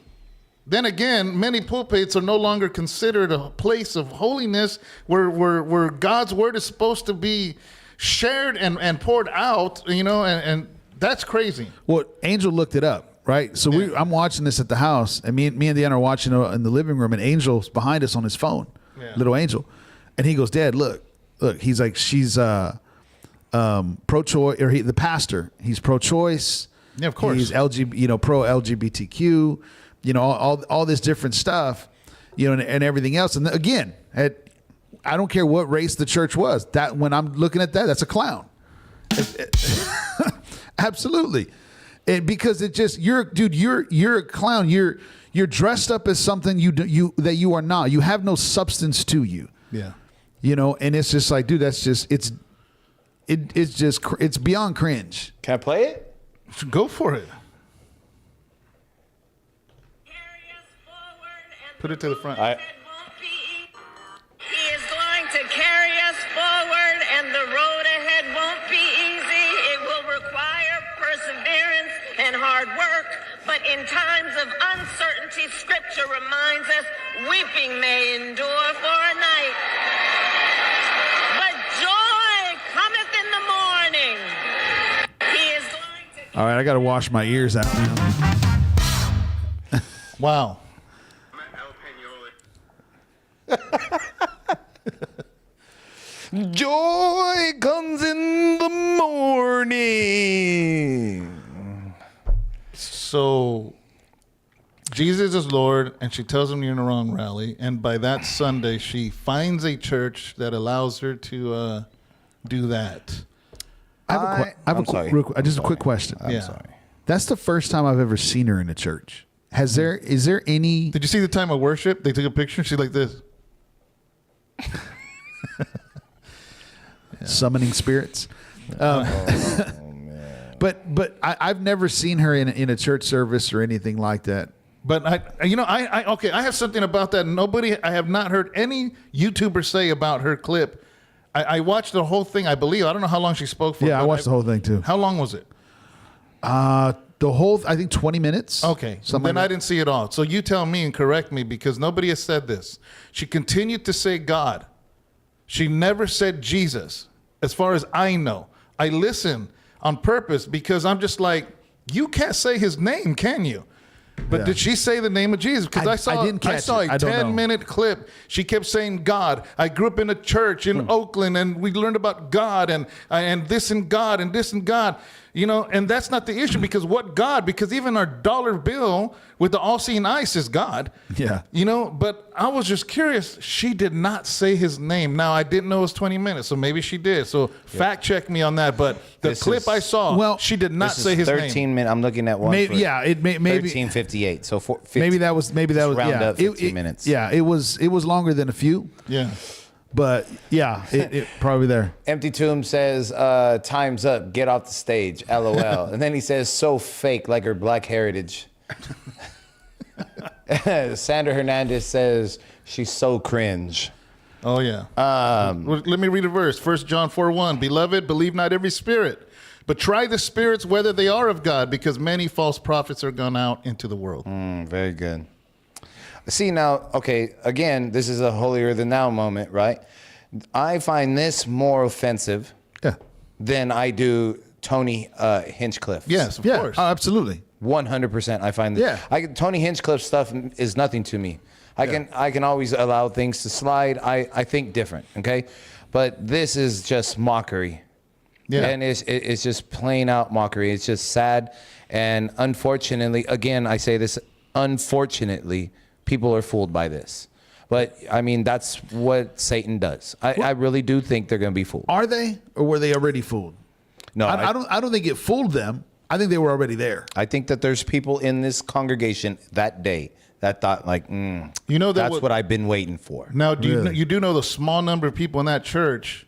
Speaker 3: Then again, many pulpits are no longer considered a place of holiness where God's word is supposed to be, shared and poured out, and that's crazy.
Speaker 2: Well, Angel looked it up, right? So I'm watching this at the house, and me and Deanna are watching in the living room, and Angel's behind us on his phone, little Angel, and he goes, "Dad, look." He's like, she's pro-choice, or the pastor. He's pro-choice.
Speaker 3: Yeah, of course.
Speaker 2: He's pro LGBTQ. All this different stuff, and everything else. And again, I don't care what race the church was. That when I'm looking at that, that's a clown. Absolutely, because it just you're a clown. You're dressed up as something that you are not. You have no substance to you.
Speaker 3: Yeah.
Speaker 2: And it's just like, dude, that's just it's beyond cringe.
Speaker 1: Can I play it?
Speaker 3: Go for it. Put it to the front.
Speaker 4: He is going to carry us forward, and the road ahead won't be easy. It will require perseverance and hard work. But in times of uncertainty, Scripture reminds us, weeping may endure for a night, but joy cometh in the morning. He is going to...
Speaker 2: All right, I got to wash my ears out.
Speaker 3: Wow.
Speaker 1: Joy comes in the morning.
Speaker 3: So Jesus is Lord, and she tells him you're in the wrong rally. And by that Sunday, she finds a church that allows her to do that.
Speaker 2: I have a quick question.
Speaker 1: I'm sorry.
Speaker 2: That's the first time I've ever seen her in a church. Is there any?
Speaker 3: Did you see the time of worship? They took a picture. She's like this.
Speaker 2: Summoning spirits. But I've never seen her in a church service or anything like that.
Speaker 3: But I have something about that. I have not heard any YouTuber say about her clip. I watched the whole thing, I believe. I don't know how long she spoke for.
Speaker 2: Yeah, I watched the whole thing too.
Speaker 3: How long was it?
Speaker 2: The whole, I think 20 minutes.
Speaker 3: Okay. Then I didn't see it all. So you tell me and correct me, because nobody has said this. She continued to say God. She never said Jesus, as far as I know. I listen on purpose because I'm just like, you can't say his name, can you? But did she say the name of Jesus? Because I saw a 10-minute clip. She kept saying God. I grew up in a church in Oakland, and we learned about God and this and God and this and God. And that's not the issue, because what God? Because even our dollar bill with the all-seeing eye says God.
Speaker 2: Yeah.
Speaker 3: But I was just curious. She did not say his name. Now, I didn't know it was 20 minutes, so maybe she did. So fact check me on that. But the clip I saw, she did not say his name.
Speaker 1: 13 minutes. I'm looking at one.
Speaker 2: Maybe
Speaker 1: 13:58. So
Speaker 2: maybe that was
Speaker 1: round up 15 minutes.
Speaker 2: Yeah, it was longer than a few.
Speaker 3: Yeah.
Speaker 2: But yeah, it probably there.
Speaker 1: Empty Tomb says, time's up, get off the stage, LOL. And then he says, so fake, like her black heritage. Sandra Hernandez says, she's so cringe.
Speaker 3: Oh, yeah. Let me read a verse. 1 John 4:1. Beloved, believe not every spirit, but try the spirits whether they are of God, because many false prophets are gone out into the world.
Speaker 1: Very good. See, now, okay, again, this is a holier than thou moment, right? I find this more offensive than I do Tony Hinchcliffe.
Speaker 3: Yes, of course.
Speaker 2: Oh, absolutely.
Speaker 1: 100%. I find that Tony Hinchcliffe stuff is nothing to me. I can always allow things to slide. I think different, okay? But this is just mockery. Yeah. And it's just plain out mockery. It's just sad. And unfortunately, again, I say this, unfortunately, people are fooled by this. But, I mean, that's what Satan does. I really do think they're going to be fooled.
Speaker 2: Are they? Or were they already fooled?
Speaker 1: No.
Speaker 2: I don't think it fooled them. I think they were already there.
Speaker 1: I think that there's people in this congregation that day that thought, like, that's what I've been waiting for.
Speaker 3: Now, you do know the small number of people in that church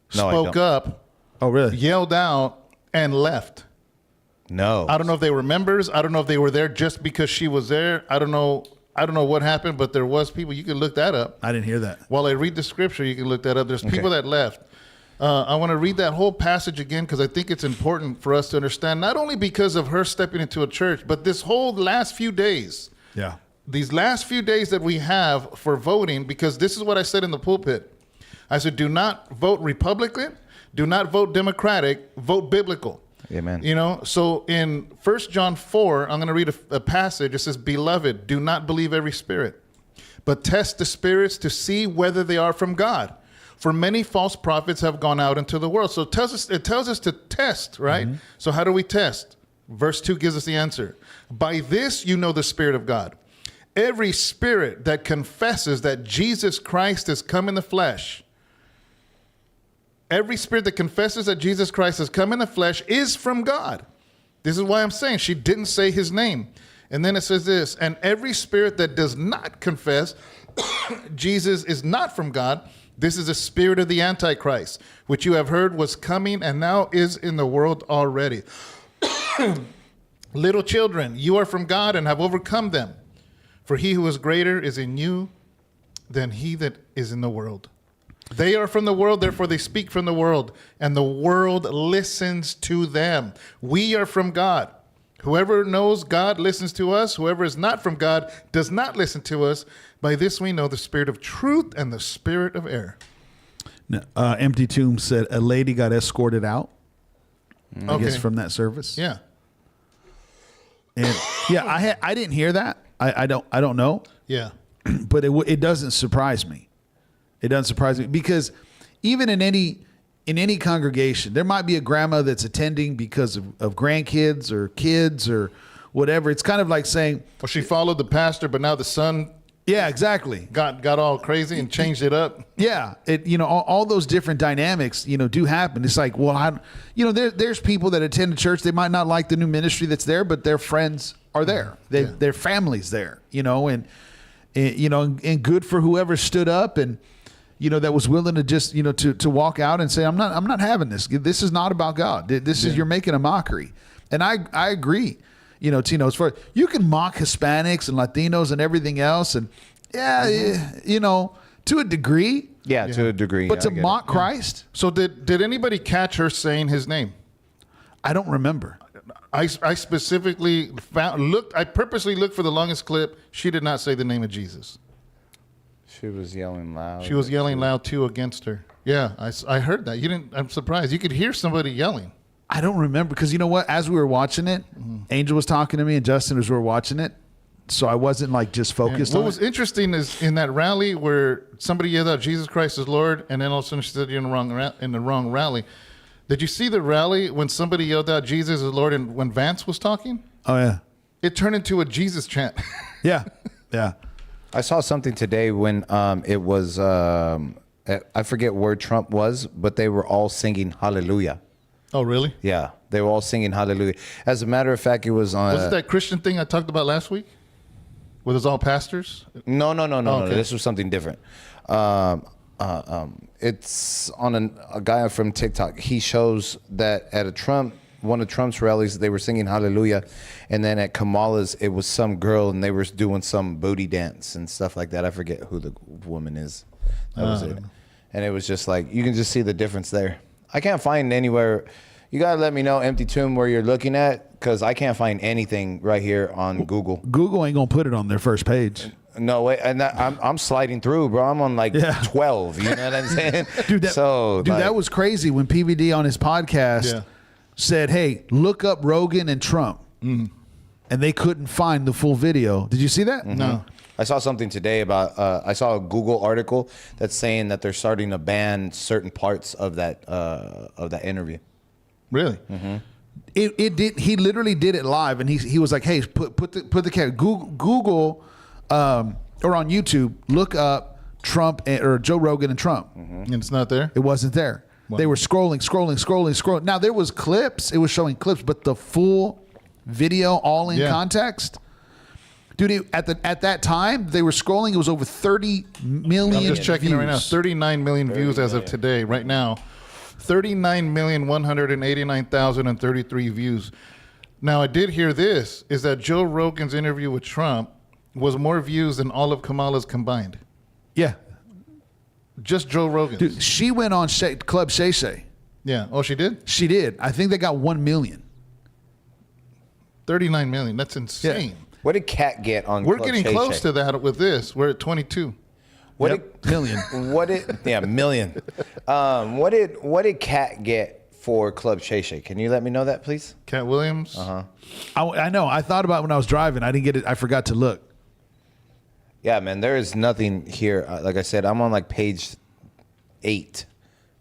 Speaker 3: spoke up.
Speaker 2: Oh, really?
Speaker 3: Yelled out and left.
Speaker 1: No.
Speaker 3: I don't know if they were members. I don't know if they were there just because she was there. I don't know what happened, but there was people. You can look that up.
Speaker 2: I didn't hear that.
Speaker 3: While I read the scripture, you can look that up. There's people that left. I want to read that whole passage again because I think it's important for us to understand, not only because of her stepping into a church, but this whole last few days.
Speaker 2: Yeah.
Speaker 3: These last few days that we have for voting, because this is what I said in the pulpit. I said, do not vote Republican. Do not vote Democratic, vote biblical.
Speaker 1: Amen.
Speaker 3: You know, so in 1 John 4, I'm going to read a passage. It says, "Beloved, do not believe every spirit, but test the spirits to see whether they are from God. For many false prophets have gone out into the world." So it tells us to test, right? Mm-hmm. So how do we test? Verse 2 gives us the answer. "By this you know the Spirit of God. Every spirit that confesses that Jesus Christ has come in the flesh," every spirit that confesses that Jesus Christ has come in the flesh is from God. This is why I'm saying she didn't say his name. And then it says this, "And every spirit that does not confess Jesus is not from God, this is a spirit of the Antichrist, which you have heard was coming and now is in the world already. Little children, you are from God and have overcome them. For he who is greater is in you than he that is in the world. They are from the world, therefore they speak from the world, and the world listens to them. We are from God. Whoever knows God listens to us. Whoever is not from God does not listen to us. By this we know the spirit of truth and the spirit of error."
Speaker 2: Empty Tomb said a lady got escorted out, I guess, from that service.
Speaker 3: Yeah.
Speaker 2: And yeah, I didn't hear that. I don't know.
Speaker 3: Yeah.
Speaker 2: But it doesn't surprise me. It doesn't surprise me because even in any congregation, there might be a grandma that's attending because of grandkids or kids or whatever. It's kind of like saying,
Speaker 3: well, she followed the pastor, but now the son,
Speaker 2: yeah, exactly,
Speaker 3: got all crazy and changed it up.
Speaker 2: Yeah, all those different dynamics, do happen. It's like, well, there's people that attend a church. They might not like the new ministry that's there, but their friends are there. Their families there, and good for whoever stood up and. That was willing to just, to walk out and say, I'm not having this. This is not about God. This is, you're making a mockery. And I agree, Tino, as far you can mock Hispanics and Latinos and everything else. And to a degree.
Speaker 1: Yeah, to a degree.
Speaker 2: But to mock Christ.
Speaker 3: So did anybody catch her saying his name?
Speaker 2: I don't remember.
Speaker 3: I specifically I purposely looked for the longest clip. She did not say the name of Jesus.
Speaker 1: She was yelling loud.
Speaker 3: She was yelling loud too against her. Yeah, I heard that. You didn't. I'm surprised. You could hear somebody yelling.
Speaker 2: I don't remember because you know what? As we were watching it, Angel was talking to me and Justin as we were watching it, so I wasn't like just focused.
Speaker 3: What was interesting is in that rally where somebody yelled out "Jesus Christ is Lord," and then all of a sudden she said you're in the wrong rally. Did you see the rally when somebody yelled out "Jesus is Lord" and when Vance was talking?
Speaker 2: Oh yeah,
Speaker 3: it turned into a Jesus chant.
Speaker 2: Yeah.
Speaker 1: I saw something today when it was, I forget where Trump was, but they were all singing Hallelujah.
Speaker 3: Oh, really?
Speaker 1: Yeah, they were all singing Hallelujah. As a matter of fact, it was on.
Speaker 3: Was it that Christian thing I talked about last week? Where there's all pastors?
Speaker 1: No.
Speaker 3: Okay.
Speaker 1: This was something different. It's on a guy from TikTok. He shows that at one of Trump's rallies, they were singing Hallelujah. And then at Kamala's, it was some girl and they were doing some booty dance and stuff like that. I forget who the woman is. That was it. And it was just like, you can just see the difference there. I can't find anywhere. You got to let me know, Empty Tomb, where you're looking at, because I can't find anything right here on Google.
Speaker 2: Google ain't going to put it on their first page.
Speaker 1: No way, and I'm sliding through, bro. I'm on 12. You know what I'm saying,
Speaker 2: dude? That was crazy when PVD on his podcast said, "Hey, look up Rogan and Trump," and they couldn't find the full video. Did you see that?
Speaker 1: Mm-hmm. No. I saw something today about. I saw a Google article that's saying that they're starting to ban certain parts of that interview.
Speaker 3: Really?
Speaker 1: Mm-hmm.
Speaker 2: It did. He literally did it live, and he was like, "Hey, put the camera. Google." Or on YouTube, look up Trump or Joe Rogan and Trump.
Speaker 3: And it's not there?
Speaker 2: It wasn't there. Wow. They were scrolling. Now, there was clips. It was showing clips, but the full video all in context. Dude, at that time, they were scrolling. It was over 30 million
Speaker 3: I'm just checking
Speaker 2: views.
Speaker 3: it right now. 39 million views as of today, right now. 39,189,033 views. Now, I did hear this, is that Joe Rogan's interview with Trump was more views than all of Kamala's combined.
Speaker 2: Yeah.
Speaker 3: Just Joe Rogan's.
Speaker 2: Dude, she went on Club Shay Shay.
Speaker 3: Yeah. Oh, she did?
Speaker 2: She did. I think they got 1 million.
Speaker 3: 39 million. That's insane.
Speaker 1: Yeah. What did Kat get on
Speaker 3: We're
Speaker 1: Club
Speaker 3: getting
Speaker 1: Shay
Speaker 3: close
Speaker 1: Shay?
Speaker 3: to that with this. We're at 22.
Speaker 2: Million.
Speaker 1: Million. What did Kat get for Club Shay Shay? Can you let me know that, please?
Speaker 3: Cat Williams.
Speaker 2: I know. I thought about it when I was driving. I didn't get it. I forgot to look.
Speaker 1: Yeah, man. There is nothing here. Like I said, I'm on like page 8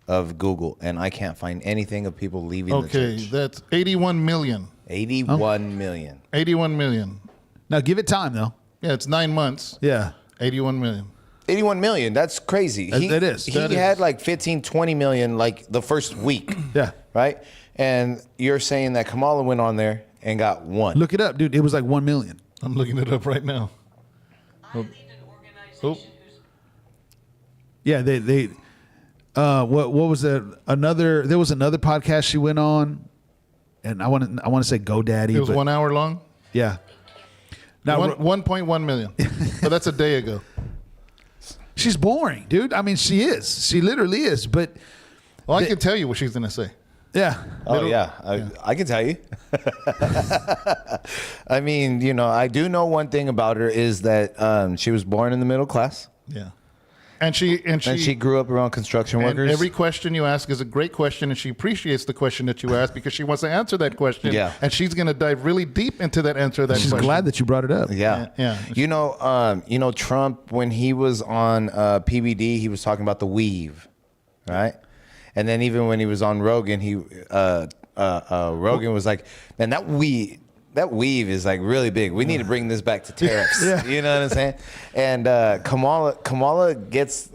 Speaker 1: of Google, and I can't find anything of people leaving the
Speaker 3: Okay,
Speaker 1: church.
Speaker 3: that's 81 million.
Speaker 1: 81 million.
Speaker 3: 81 million.
Speaker 2: Now give it time though.
Speaker 3: Yeah, it's 9 months.
Speaker 2: Yeah.
Speaker 3: 81 million.
Speaker 1: 81 million. That's crazy.
Speaker 2: It is.
Speaker 1: He
Speaker 2: That
Speaker 1: had
Speaker 3: is.
Speaker 1: like 15, 20 million like the first week.
Speaker 2: Yeah.
Speaker 1: Right? And you're saying that Kamala went on there and got 1.
Speaker 2: Look it up, dude. It was like 1 million.
Speaker 3: I'm looking it up right now.
Speaker 5: I lead an organization who's
Speaker 2: Yeah, they what was that? There was another podcast she went on, and I want to say GoDaddy.
Speaker 3: It was
Speaker 2: but
Speaker 3: 1 hour long.
Speaker 2: Yeah. Now
Speaker 3: 1.1 million. But that's a day ago.
Speaker 2: she's boring, dude. I mean, she is. She literally is. But
Speaker 3: Well, I can tell you what she's going to say.
Speaker 2: yeah,
Speaker 1: Oh, yeah. I can tell you. I mean, you know, I do know one thing about her is that she was born in the middle class.
Speaker 3: Yeah. And she
Speaker 1: grew up around construction
Speaker 3: and
Speaker 1: workers.
Speaker 3: every question you ask is a great question, and she appreciates the question that you ask because she wants to answer that question.
Speaker 1: Yeah.
Speaker 3: And she's going to dive really deep into that answer. That
Speaker 2: she's
Speaker 3: question.
Speaker 2: glad that you brought it up.
Speaker 1: Yeah.
Speaker 3: Yeah.
Speaker 1: You know, Trump, when he was on PBD, he was talking about the weave, right? And then even when he was on Rogan, Rogan was like, man, that weave is like really big. We need to bring this back to tariffs.
Speaker 2: Yeah.
Speaker 1: You know what I'm saying? And Kamala gets,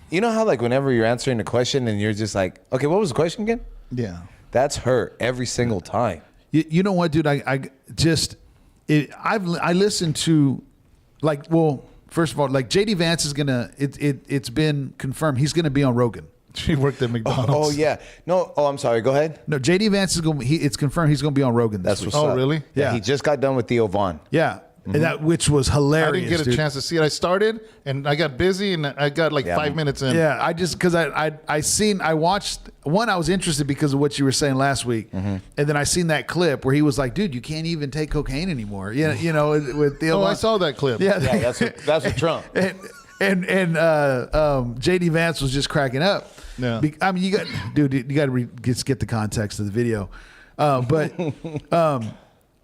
Speaker 1: you know how like whenever you're answering a question and you're just like, okay, what was the question again?
Speaker 3: Yeah.
Speaker 1: That's her every single time.
Speaker 2: You know what, dude? I listened to, like, well, first of all, like JD Vance is gonna. It's been confirmed he's gonna be on Rogan.
Speaker 3: She worked at McDonald's.
Speaker 1: Oh yeah. No. Oh, I'm sorry. Go ahead.
Speaker 2: No, JD Vance is going. It's confirmed he's going to be on Rogan this
Speaker 1: That's
Speaker 2: week.
Speaker 1: what's up.
Speaker 3: really?
Speaker 1: Yeah.
Speaker 2: Yeah.
Speaker 1: He just got done with Theo Vaughn.
Speaker 2: Yeah, and that which was
Speaker 3: I
Speaker 2: hilarious.
Speaker 3: didn't get a
Speaker 2: dude.
Speaker 3: chance to see it. I started and I got busy and I got like
Speaker 1: Yeah.
Speaker 3: 5 minutes in.
Speaker 2: Yeah, I just because I watched one. I was interested because of what you were saying last week, and then I seen that clip where he was like, "Dude, you can't even take cocaine anymore." Yeah, you know, with Theo.
Speaker 3: Oh,
Speaker 2: Vaughn.
Speaker 3: I saw that clip.
Speaker 2: Yeah,
Speaker 1: Yeah, that's what Trump.
Speaker 2: and JD Vance was just cracking up.
Speaker 3: Yeah.
Speaker 2: I mean, you got to get the context of the video, but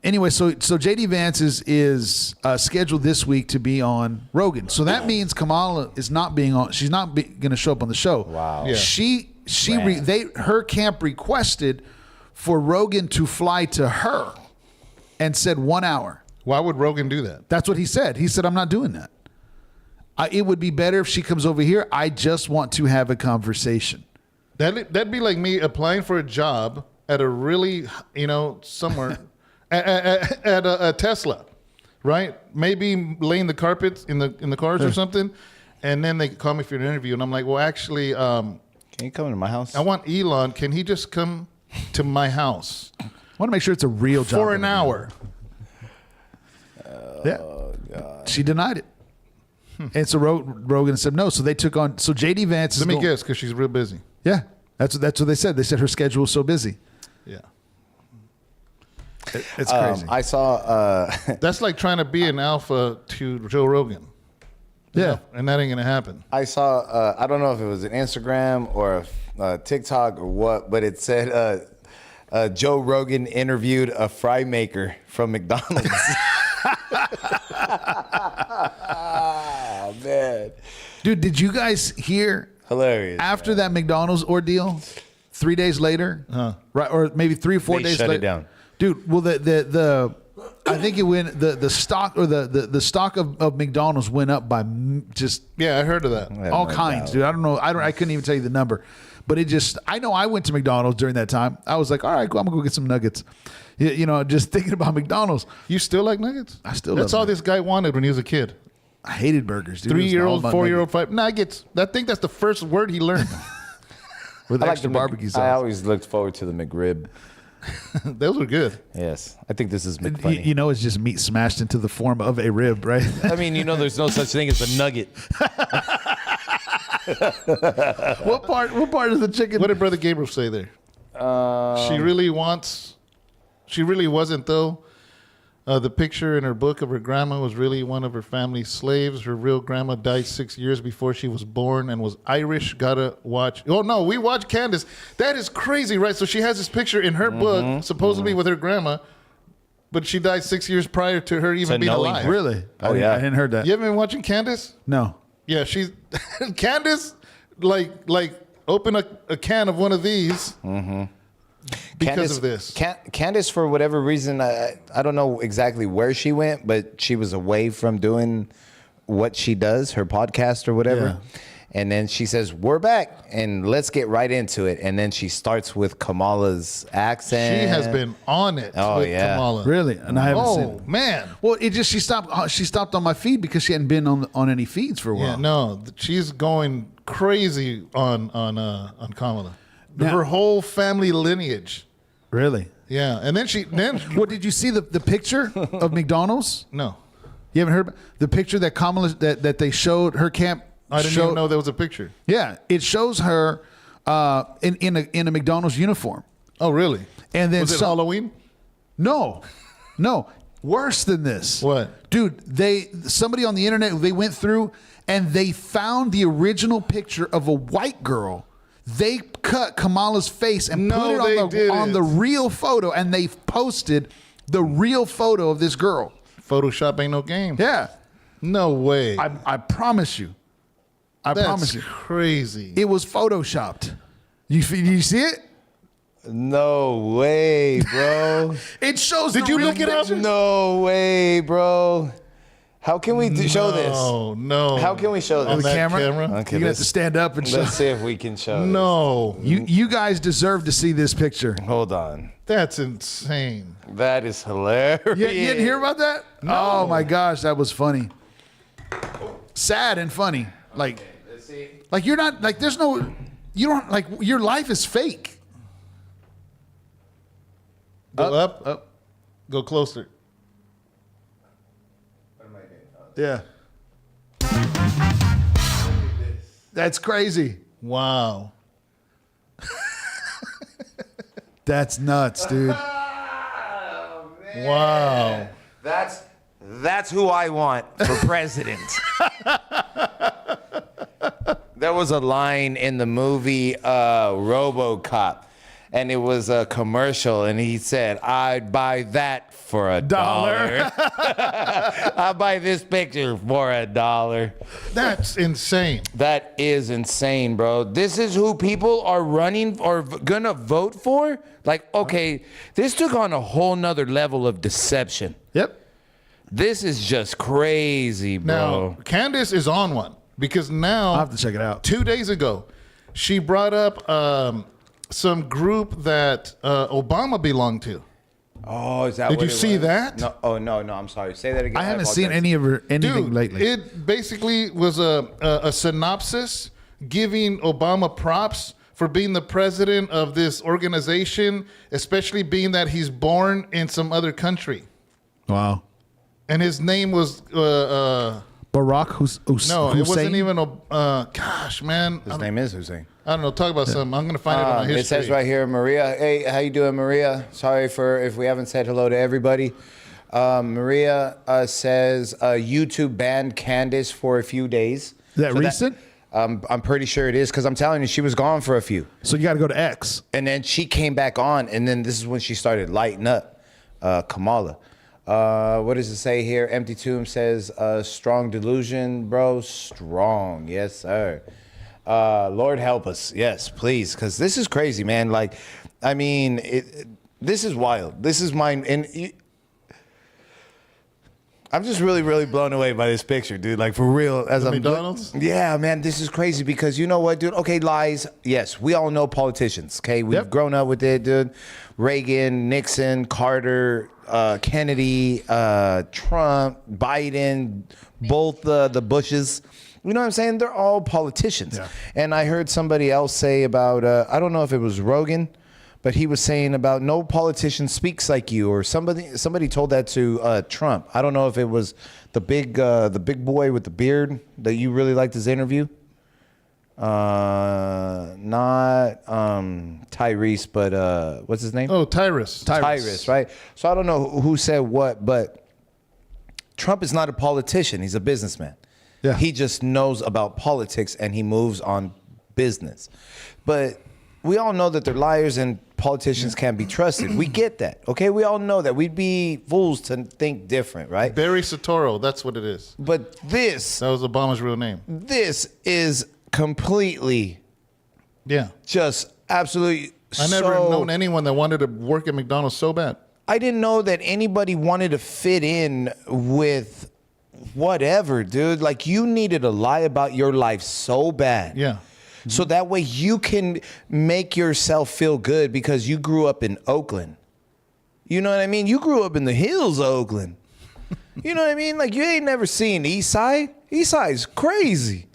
Speaker 2: anyway, so JD Vance is scheduled this week to be on Rogan. So that means Kamala is not being on. She's not going to show up on the show.
Speaker 1: Wow.
Speaker 2: Yeah. Her camp requested for Rogan to fly to her, and said 1 hour.
Speaker 3: Why would Rogan do that?
Speaker 2: That's what he said. He said, "I'm not doing that. It would be better if she comes over here. I just want to have a conversation."
Speaker 3: That'd be like me applying for a job at a really, somewhere at a Tesla, right? Maybe laying the carpets in the cars or something, and then they call me for an interview, and I'm like, well, actually,
Speaker 1: Can you come to my house?
Speaker 3: I want Elon. Can he just come to my house
Speaker 2: I want to make sure it's a real job
Speaker 3: for an hour?
Speaker 2: Yeah, she denied it, and so Rogan said no. So they took on. So JD Vance.
Speaker 3: Let me guess, because she's real busy.
Speaker 2: Yeah, that's what they said. They said her schedule was so busy.
Speaker 3: Yeah.
Speaker 2: It's crazy.
Speaker 1: I saw.
Speaker 3: That's like trying to be an alpha to Joe Rogan.
Speaker 2: Yeah.
Speaker 3: And that ain't going to happen.
Speaker 1: I saw. I don't know if it was an Instagram or a TikTok or what, but it said Joe Rogan interviewed a fry maker from McDonald's. Oh man,
Speaker 2: Dude, did you guys hear?
Speaker 1: hilarious.
Speaker 2: After that McDonald's ordeal, 3 days later, right, or maybe 3 or 4
Speaker 1: They
Speaker 2: days
Speaker 1: shut it
Speaker 2: later,
Speaker 1: down.
Speaker 2: dude. Well, I think it went the stock or the stock of McDonald's went up by just
Speaker 3: Yeah, I heard of that.
Speaker 1: I have
Speaker 2: all
Speaker 1: no
Speaker 2: kinds,
Speaker 1: doubt.
Speaker 2: dude. I don't know. I couldn't even tell you the number, but it just. I know I went to McDonald's during that time. I was like, all right, cool. I'm gonna go get some nuggets. You know, just thinking about McDonald's.
Speaker 3: You still like nuggets?
Speaker 2: I still
Speaker 3: That's
Speaker 2: love
Speaker 3: all this guy wanted when he was a kid.
Speaker 2: I hated burgers, dude. It was all
Speaker 3: 3-year-old,
Speaker 2: about
Speaker 3: 4-year-old, 5 nuggets. I think that's the first word he learned.
Speaker 2: nuggets with
Speaker 1: I like
Speaker 2: extra
Speaker 1: the
Speaker 2: barbecue sauce.
Speaker 1: I always looked forward to the McRib.
Speaker 3: Those were good.
Speaker 1: Yes, I think this is
Speaker 2: You,
Speaker 1: McFunny.
Speaker 2: you know, it's just meat smashed into the form of a rib, right?
Speaker 1: I mean, you know, there's no such thing as a nugget.
Speaker 2: What part of the chicken?
Speaker 3: What did Brother Gabriel say there? She really wasn't, though. The picture in her book of her grandma was really one of her family's slaves. Her real grandma died 6 years before she was born and was Irish. Gotta watch. Oh, no, we watched Candace. That is crazy, right? So she has this picture in her book, supposedly with her grandma, but she died 6 years prior to her even being alive.
Speaker 2: Really?
Speaker 1: Oh, yeah.
Speaker 2: I hadn't heard that.
Speaker 3: You haven't been watching Candace?
Speaker 2: No.
Speaker 3: Yeah, she's Candace. Like open a can of one of these because of this.
Speaker 1: Candace, for whatever reason, I don't know exactly where she went, but she was away from doing what she does, her podcast or whatever.
Speaker 2: Yeah.
Speaker 1: And then she says, "We're back, and let's get right into it." And then she starts with Kamala's accent.
Speaker 3: She has been on it with Kamala.
Speaker 2: Really? And I haven't seen it.
Speaker 3: Man.
Speaker 2: Well, it just she stopped on my feed because she hadn't been on any feeds for a while.
Speaker 3: Yeah, no, she's going crazy on Kamala.
Speaker 2: Now-
Speaker 3: Her whole family lineage.
Speaker 2: Really?
Speaker 3: Yeah, and then
Speaker 2: Well, did you see the picture of McDonald's?
Speaker 3: no,
Speaker 2: You haven't heard the picture that Kamala that they showed her camp.
Speaker 3: I didn't even know there was a picture.
Speaker 2: Yeah, it shows her in a McDonald's uniform.
Speaker 3: Oh, really?
Speaker 2: And then
Speaker 3: was it Halloween?
Speaker 2: No, worse than this.
Speaker 3: What?
Speaker 2: Dude? Somebody on the internet, they went through and they found the original picture of a white girl. They cut Kamala's face and
Speaker 3: No,
Speaker 2: put
Speaker 3: they
Speaker 2: it on the
Speaker 3: didn't.
Speaker 2: real photo, and they posted the real photo of this girl.
Speaker 3: Photoshop ain't no game.
Speaker 2: Yeah,
Speaker 3: No way.
Speaker 2: I promise you. I
Speaker 3: That's
Speaker 2: promise you.
Speaker 3: crazy.
Speaker 2: It was photoshopped. You see it?
Speaker 1: No way, bro.
Speaker 2: It shows.
Speaker 3: Did
Speaker 2: the
Speaker 3: you
Speaker 2: real
Speaker 3: look it up?
Speaker 2: picture.
Speaker 1: No way, bro. How can we show this?
Speaker 3: No.
Speaker 1: How can we show
Speaker 3: On
Speaker 1: this?
Speaker 2: The
Speaker 3: that
Speaker 2: camera.
Speaker 1: Okay,
Speaker 2: You're gonna have
Speaker 1: let's-
Speaker 2: to stand up and show.
Speaker 1: Let's see if we can show this.
Speaker 3: No.
Speaker 2: You guys deserve to see this picture.
Speaker 1: Hold on.
Speaker 3: That's insane.
Speaker 1: That is hilarious.
Speaker 2: You didn't hear about that?
Speaker 3: No.
Speaker 2: Oh my gosh, that was funny. Sad and funny. Like you're not like there's no. You don't like your life is fake.
Speaker 3: Go up. Go closer.
Speaker 2: Yeah. That's crazy.
Speaker 3: Wow.
Speaker 2: That's nuts, dude.
Speaker 3: Wow.
Speaker 1: That's who I want for president. There was a line in the movie RoboCop, and it was a commercial, and he said, "I'd buy that for $1. I'll buy this picture for $1."
Speaker 3: That's insane.
Speaker 1: That is insane, bro. This is who people are running or gonna vote for? Like, okay, this took on a whole nother level of deception.
Speaker 2: Yep.
Speaker 1: This is just crazy, bro.
Speaker 3: Now, Candace is on one because now,
Speaker 2: I'll have to check it out.
Speaker 3: 2 days ago, she brought up some group that Obama belonged to.
Speaker 1: Oh, is that
Speaker 3: Did
Speaker 1: what
Speaker 3: you
Speaker 1: it
Speaker 3: see
Speaker 1: was?
Speaker 3: that?
Speaker 1: No. Oh, no. I'm sorry. Say that again.
Speaker 2: I haven't seen
Speaker 1: apologize.
Speaker 2: anything
Speaker 3: Dude,
Speaker 2: lately.
Speaker 3: it basically was a synopsis giving Obama props for being the president of this organization, especially being that he's born in some other country.
Speaker 2: Wow.
Speaker 3: And his name was
Speaker 2: Barack Hussein.
Speaker 3: no, it wasn't even gosh, man.
Speaker 1: His name is Hussein.
Speaker 3: I don't know. Talk about something. I'm gonna find it on my history.
Speaker 1: It says right here, Maria. Hey, how you doing, Maria? Sorry for if we haven't said hello to everybody. Maria says YouTube banned Candace for a few days.
Speaker 2: Is that recent?
Speaker 1: I'm pretty sure it is because I'm telling you, she was gone for a few.
Speaker 2: So you got to go to X.
Speaker 1: And then she came back on, and then this is when she started lighting up, Kamala. What does it say here? Empty Tomb says, strong delusion, bro. Strong. Yes, sir. Lord help us. Yes, please. Because this is crazy, man. Like, I mean, this is wild. This is mine. And I'm just really, really blown away by this picture, dude. Like, for real. As I'm
Speaker 3: McDonald's?
Speaker 1: Yeah, man, this is crazy because you know what, dude? Okay, lies. Yes, we all know politicians, okay? We've grown up with it, dude. Reagan, Nixon, Carter, Kennedy, Trump, Biden, both the Bushes. You know what I'm saying? They're all politicians.
Speaker 2: Yeah.
Speaker 1: And I heard somebody else say about, I don't know if it was Rogan, but he was saying about no politician speaks like you, or somebody told that to Trump. I don't know if it was the big boy with the beard that you really liked his interview. Not Tyrese, but what's his name?
Speaker 3: Oh, Tyrus.
Speaker 1: Tyrus, right? So I don't know who said what, but Trump is not a politician. He's a businessman.
Speaker 2: Yeah.
Speaker 1: He just knows about politics and he moves on business. But we all know that they're liars and politicians can't be trusted. We get that, okay? We all know that. We'd be fools to think different, right?
Speaker 3: Barry Soetoro, that's what it is.
Speaker 1: But this
Speaker 3: That was Obama's real name.
Speaker 1: is completely
Speaker 3: Yeah.
Speaker 1: just absolutely
Speaker 3: I never known anyone that wanted to work at McDonald's so bad.
Speaker 1: I didn't know that anybody wanted to fit in with whatever, dude. Like, you needed to lie about your life so bad.
Speaker 3: Yeah.
Speaker 1: So that way you can make yourself feel good because you grew up in Oakland. You know what I mean? You grew up in the hills of Oakland. You know what I mean? Like, you ain't never seen the East Side. East Side's crazy.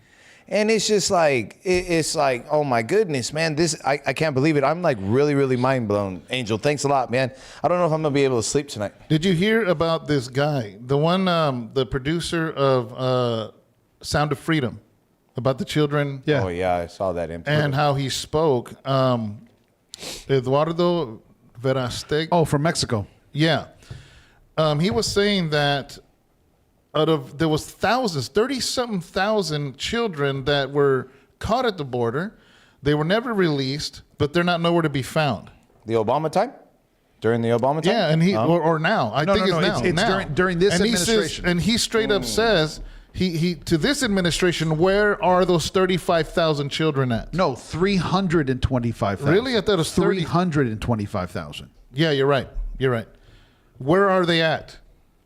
Speaker 1: And it's just like, it's like, oh my goodness, man, I can't believe it. I'm like really, really mind blown. Angel, thanks a lot, man. I don't know if I'm gonna be able to sleep tonight.
Speaker 3: Did you hear about this guy? The one, the producer of Sound of Freedom, about the children.
Speaker 2: Yeah.
Speaker 1: Oh yeah, I saw that.
Speaker 3: And how he spoke. Eduardo Verasteg.
Speaker 2: Oh, from Mexico.
Speaker 3: Yeah. He was saying that there was thousands, 30-something thousand children that were caught at the border. They were never released, but they're not nowhere to be found.
Speaker 1: The Obama time? During the Obama time?
Speaker 3: Yeah, and or now. I think it's now.
Speaker 2: It's
Speaker 3: now.
Speaker 2: during this
Speaker 3: and
Speaker 2: administration.
Speaker 3: He straight up says, he to this administration, where are those 35,000 children at?
Speaker 2: No, 325,000.
Speaker 3: Really? I thought it was 30.
Speaker 2: 325,000.
Speaker 3: Yeah, you're right. You're right. Where are they at?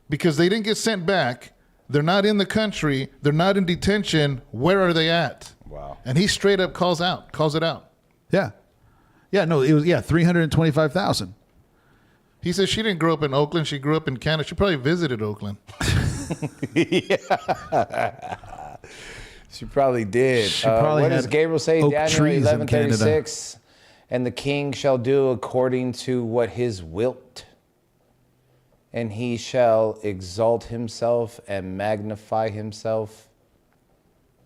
Speaker 3: Because they didn't get sent back. They're not in the country. They're not in detention. Where are they at?
Speaker 1: Wow.
Speaker 3: And he straight up calls it out.
Speaker 2: Yeah. Yeah, no, it was 325,000.
Speaker 3: He says she didn't grow up in Oakland. She grew up in Canada. She probably visited Oakland.
Speaker 1: She probably did.
Speaker 2: probably
Speaker 1: what
Speaker 2: had
Speaker 1: does Gabriel say?
Speaker 2: oak
Speaker 1: Daniel
Speaker 2: trees in
Speaker 1: 11:36. And the king shall do according to what his wilt, and he shall exalt himself and magnify himself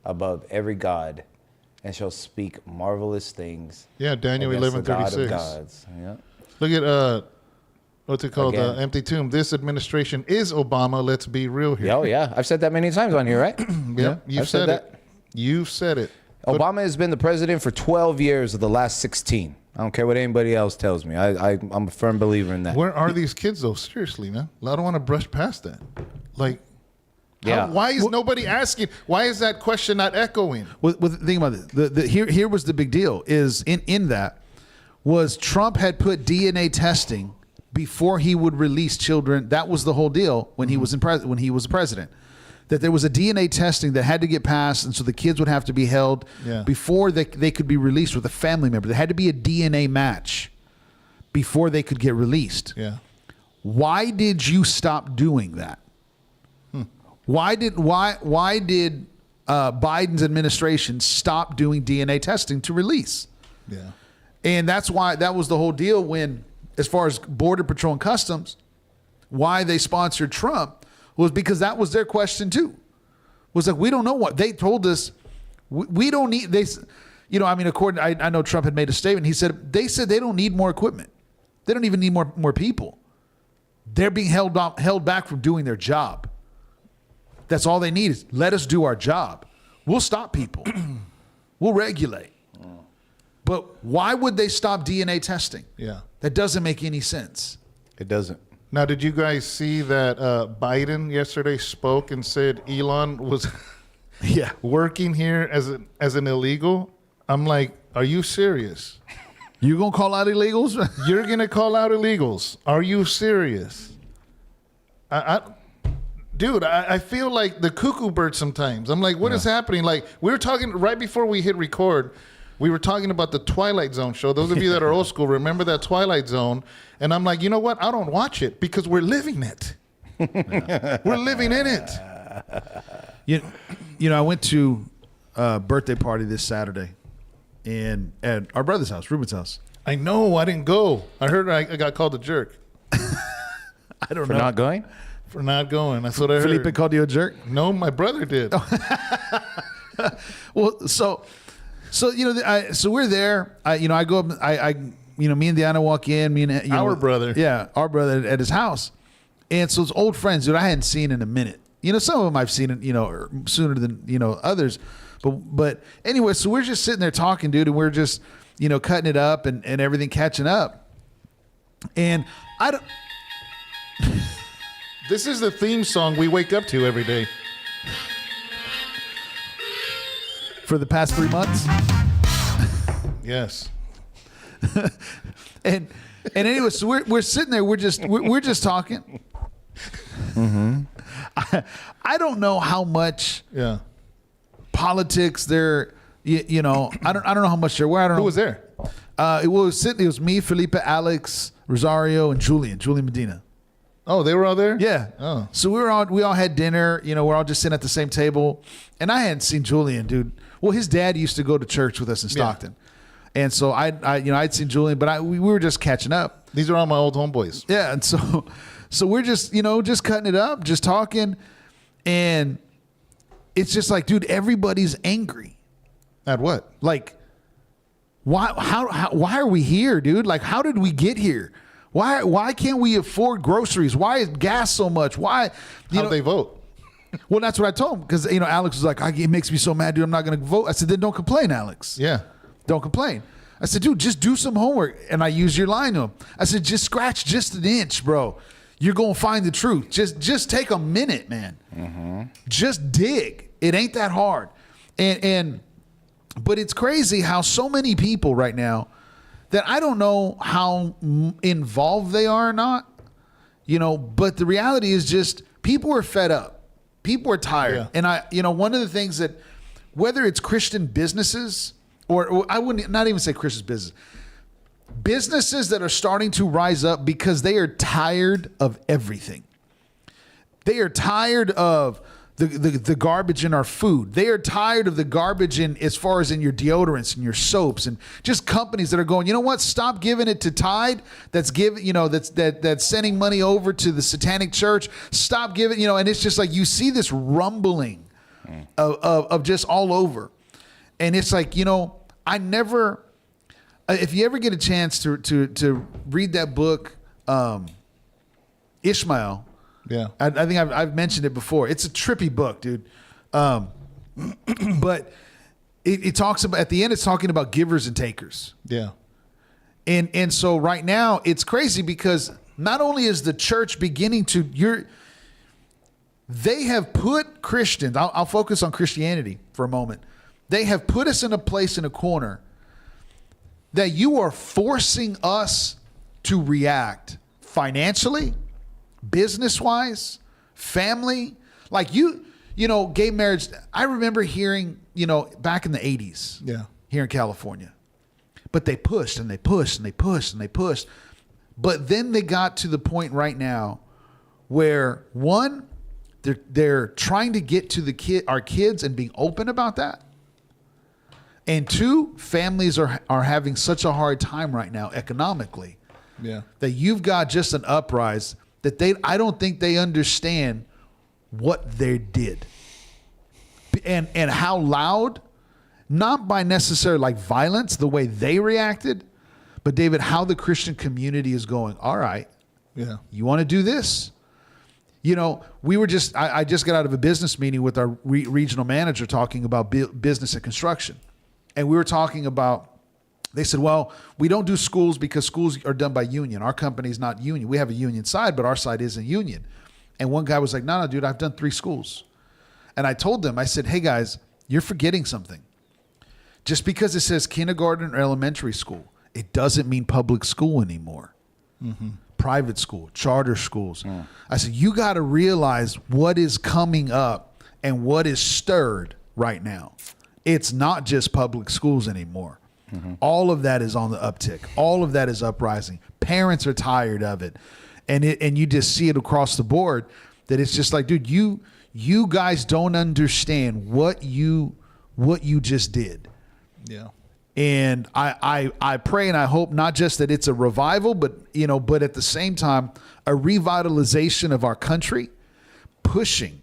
Speaker 1: above every god, and shall speak marvelous things.
Speaker 3: Yeah, Daniel
Speaker 1: against the God of
Speaker 3: 11:36.
Speaker 1: gods. Yeah.
Speaker 3: Look at what's it called?
Speaker 1: Again.
Speaker 3: Empty Tomb. This administration is Obama. Let's be real here.
Speaker 1: Oh yeah, I've said that many times on here, right?
Speaker 3: Yep, you've
Speaker 1: I've said
Speaker 3: said
Speaker 1: that.
Speaker 3: it. You've said it.
Speaker 1: Obama has been the president for 12 years of the last 16. I don't care what anybody else tells me. I'm a firm believer in that.
Speaker 3: Where are these kids, though? Seriously, man. I don't want to brush past that. Like,
Speaker 1: Yeah.
Speaker 3: why is nobody asking? Why is that question not echoing?
Speaker 2: Well, think about it. Here was the big deal is in that was Trump had put DNA testing before he would release children. That was the whole deal when he was when he was president. That there was a DNA testing that had to get passed, and so the kids would have to be held before they could be released with a family member. There had to be a DNA match before they could get released.
Speaker 3: Yeah.
Speaker 2: Why did you stop doing that? Why did Biden's administration stop doing DNA testing to release?
Speaker 3: Yeah.
Speaker 2: And that's why that was the whole deal when, as far as Border Patrol and Customs, why they sponsored Trump was because that was their question too. Was like, we don't know what they told us. We don't need I know Trump had made a statement. They said they don't need more equipment. They don't even need more people. They're being held back from doing their job. That's all they need is let us do our job. We'll stop people. We'll regulate. But why would they stop DNA testing?
Speaker 3: Yeah.
Speaker 2: That doesn't make any sense.
Speaker 1: It doesn't.
Speaker 3: Now, did you guys see that Biden yesterday spoke and said Elon was working here as an illegal? I'm like, are you serious?
Speaker 2: You gonna call out illegals?
Speaker 3: You're gonna call out illegals? Are you serious? Dude, I feel like the cuckoo bird sometimes. I'm like, what is happening? Like, we were talking right before we hit record. We were talking about the Twilight Zone show. Those of you that are old school remember that Twilight Zone. And I'm like, you know what? I don't watch it because we're living it. We're living in it.
Speaker 2: You know, I went to a birthday party this Saturday at our brother's house, Ruben's house.
Speaker 3: I know. I didn't go. I heard I got called a jerk.
Speaker 2: I don't
Speaker 1: For
Speaker 2: know.
Speaker 1: not going?
Speaker 3: For not going. That's what I heard.
Speaker 2: Felipe called you a jerk?
Speaker 3: No, my brother did.
Speaker 2: Well, so So so we're there. I go up. Me and Deanna walk in. Me and
Speaker 3: Our brother.
Speaker 2: Yeah, our brother at his house. And so it's old friends, dude. I hadn't seen in a minute. Some of them I've seen, sooner than others. But anyway, so we're just sitting there talking, dude, and we're just cutting it up and everything catching up. And I don't.
Speaker 3: This is the theme song we wake up to every day.
Speaker 2: For the past 3 months.
Speaker 3: Yes.
Speaker 2: and anyway, so we're sitting there. We're just talking. Mm-hmm. I don't know how much politics there. I don't know how much there were. I don't know
Speaker 3: Who was there?
Speaker 2: It was me, Felipe, Alex, Rosario, and Julian Medina.
Speaker 3: Oh, they were all there?
Speaker 2: Yeah.
Speaker 3: Oh.
Speaker 2: So we all had dinner. We're all just sitting at the same table, and I hadn't seen Julian, dude. Well, his dad used to go to church with us in Stockton, and so I'd seen Julian, but we were just catching up.
Speaker 3: These are all my old homeboys.
Speaker 2: Yeah, and so we're just just cutting it up, just talking, and it's just like, dude, everybody's angry.
Speaker 3: At what?
Speaker 2: Like, why are we here, dude? Like, how did we get here? Why can't we afford groceries? Why is gas so much? Why?
Speaker 3: How they vote?
Speaker 2: Well, that's what I told him, because Alex was like, it makes me so mad, dude. I'm not going to vote. I said, then don't complain, Alex.
Speaker 3: Yeah.
Speaker 2: Don't complain. I said, dude, just do some homework. And I used your line to him. I said, just scratch just an inch, bro. You're going to find the truth. Just take a minute, man. Mm-hmm. Just dig. It ain't that hard. But it's crazy how so many people right now that I don't know how involved they are or not, but the reality is just people are fed up. People are tired. Yeah. And one of the things that, whether it's Christian businesses or I wouldn't not even say Christian businesses that are starting to rise up because they are tired of everything. They are tired of the garbage in our food. They are tired of the garbage as far as in your deodorants and your soaps, and just companies that are going, you know what? Stop giving it to Tide. That's that's sending money over to the Satanic Church. Stop giving, and it's just like you see this rumbling of just all over, and it's like I never. If you ever get a chance to read that book, Ishmael.
Speaker 3: Yeah,
Speaker 2: I think I've mentioned it before. It's a trippy book, dude. But it talks about, at the end, it's talking about givers and takers.
Speaker 3: Yeah.
Speaker 2: And so right now it's crazy because not only is the church beginning to they have put Christians. I'll focus on Christianity for a moment. They have put us in a place in a corner that you are forcing us to react financially, business-wise, family, like gay marriage. I remember hearing, back in the 80s, here in California, but they pushed and they pushed and they pushed and they pushed. But then they got to the point right now where one, they're trying to get to our kids and being open about that. And two, families are having such a hard time right now economically.
Speaker 3: Yeah.
Speaker 2: That you've got just an uprise that I don't think they understand what they did. And how loud, not by necessarily like violence, the way they reacted, but David, how the Christian community is going, all right, you want to do this? I just got out of a business meeting with our regional manager talking about business and construction. And we were talking about, they said, well, we don't do schools because schools are done by union. Our company's not union. We have a union side, but our side isn't union. And one guy was like, no, dude, I've done 3 schools. And I told them, I said, hey guys, you're forgetting something. Just because it says kindergarten or elementary school, it doesn't mean public school anymore. Mm-hmm. Private school, charter schools. Mm. I said, you got to realize what is coming up and what is stirred right now. It's not just public schools anymore. Mm-hmm. All of that is on the uptick. All of that is uprising. Parents are tired of it. And you just see it across the board that it's just like, dude, you guys don't understand what you just did.
Speaker 3: Yeah.
Speaker 2: And I pray and I hope not just that it's a revival, but at the same time, a revitalization of our country, pushing,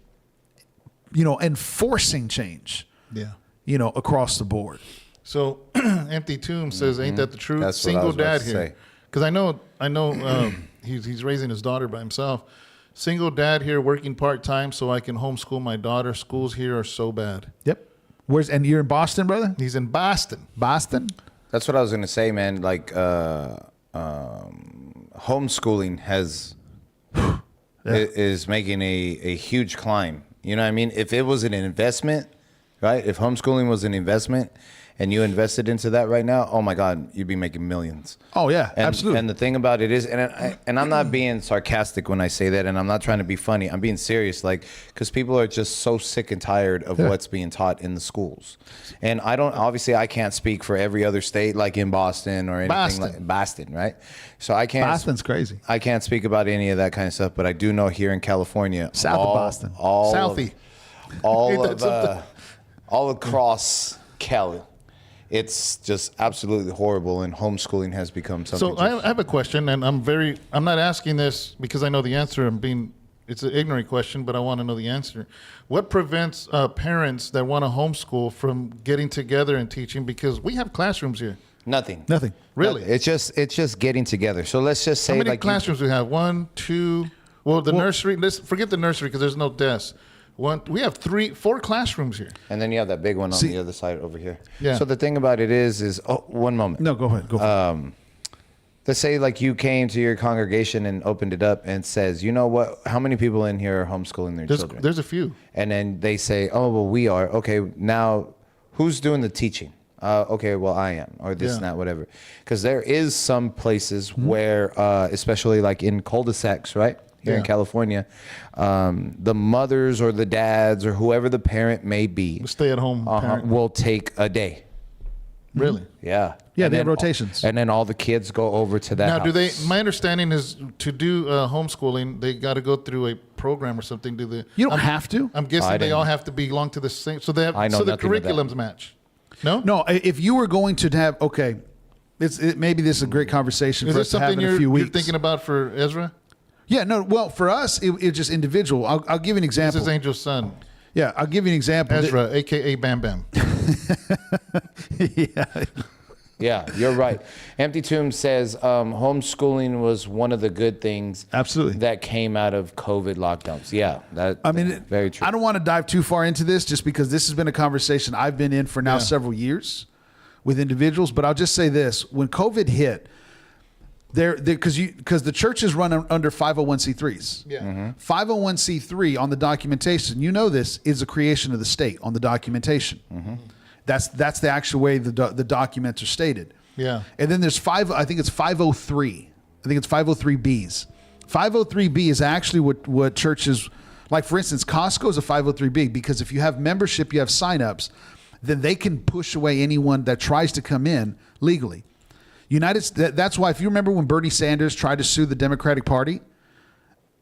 Speaker 2: and forcing change.
Speaker 3: Yeah.
Speaker 2: Across the board.
Speaker 3: So Empty Tomb says, "Ain't that the truth?"
Speaker 1: That's what I
Speaker 3: Single
Speaker 1: was about
Speaker 3: dad
Speaker 1: to
Speaker 3: here,
Speaker 1: say.
Speaker 3: because I know he's raising his daughter by himself. Single dad here, working part time so I can homeschool my daughter. Schools here are so bad.
Speaker 2: Yep. And you're in Boston, brother?
Speaker 3: He's in Boston.
Speaker 2: Boston?
Speaker 1: That's what I was gonna say, man. Like homeschooling is making a huge climb. You know what I mean? If it was an investment, right? If homeschooling was an investment and you invested into that right now, oh my God, you'd be making millions.
Speaker 2: Oh yeah, absolutely.
Speaker 1: And the thing about it is, and I'm not being sarcastic when I say that, and I'm not trying to be funny. I'm being serious, like, because people are just so sick and tired of what's being taught in the schools. And I can't speak for every other state, like in Boston or anything like Boston, right? So I can't.
Speaker 2: Boston's crazy.
Speaker 1: I can't speak about any of that kind of stuff, but I do know here in California,
Speaker 2: South of Boston,
Speaker 3: Southie,
Speaker 1: all across Cali. It's just absolutely horrible, and homeschooling has become something.
Speaker 3: So I have a question, and I'm not asking this because I know the answer. It's an ignorant question, but I want to know the answer. What prevents parents that want to homeschool from getting together and teaching? Because we have classrooms here.
Speaker 1: Nothing.
Speaker 3: Really?
Speaker 1: It's just getting together. So let's just say,
Speaker 3: How many
Speaker 1: like,
Speaker 3: classrooms we have? 1, 2. Well, nursery. Let's forget the nursery because there's no desks. We have 4 classrooms here.
Speaker 1: and then you have that big one on the other side over here.
Speaker 3: Yeah.
Speaker 1: So the thing about it is one moment.
Speaker 2: No, go ahead.
Speaker 1: Let's say like you came to your congregation and opened it up and says, you know what? How many people in here are homeschooling their children?
Speaker 3: There's a few.
Speaker 1: And then they say, oh, well, we are. Okay, now who's doing the teaching? Okay, well, I am, or this and that, whatever. Because there is some places where, especially like in cul-de-sacs, right? Here in California, the mothers or the dads or whoever the parent may be,
Speaker 3: Stay at home parent.
Speaker 1: will take a day.
Speaker 3: Really?
Speaker 1: Yeah.
Speaker 2: Yeah,
Speaker 1: And
Speaker 2: they have
Speaker 1: then-
Speaker 2: rotations.
Speaker 1: And then all the kids go over to that
Speaker 3: Now,
Speaker 1: house.
Speaker 3: my understanding is to do homeschooling, they got to go through a program or something.
Speaker 2: You don't have to.
Speaker 3: I'm guessing they all have to belong to the same. So they have.
Speaker 1: I know
Speaker 3: So the
Speaker 1: nothing of that.
Speaker 3: curriculums match. No.
Speaker 2: No, if you were going to have, maybe this is a great conversation
Speaker 3: Is
Speaker 2: for
Speaker 3: this
Speaker 2: us to have
Speaker 3: something
Speaker 2: in a few
Speaker 3: you're
Speaker 2: weeks.
Speaker 3: thinking about for Ezra?
Speaker 2: Yeah, no. Well, for us, it's just individual. I'll give you an
Speaker 3: This
Speaker 2: example.
Speaker 3: is Angel's son,
Speaker 2: Yeah, I'll give you an example.
Speaker 3: Ezra, aka Bam Bam.
Speaker 1: Yeah, you're right. Empty Tomb says homeschooling was one of the good things
Speaker 2: Absolutely.
Speaker 1: that came out of COVID lockdowns. Yeah, very true.
Speaker 2: I don't want to dive too far into this just because this has been a conversation I've been in for now several years with individuals. But I'll just say this: when COVID hit, because the churches run under 501c3s.
Speaker 3: Yeah.
Speaker 2: 501c3 on the documentation, you know this, is a creation of the state on the documentation. That's the actual way the documents are stated.
Speaker 3: Yeah.
Speaker 2: And then there's I think it's 503. I think it's 503Bs. 503B is actually what churches, like for instance, Costco is a 503B because if you have membership, you have signups, then they can push away anyone that tries to come in legally. That's why, if you remember when Bernie Sanders tried to sue the Democratic Party,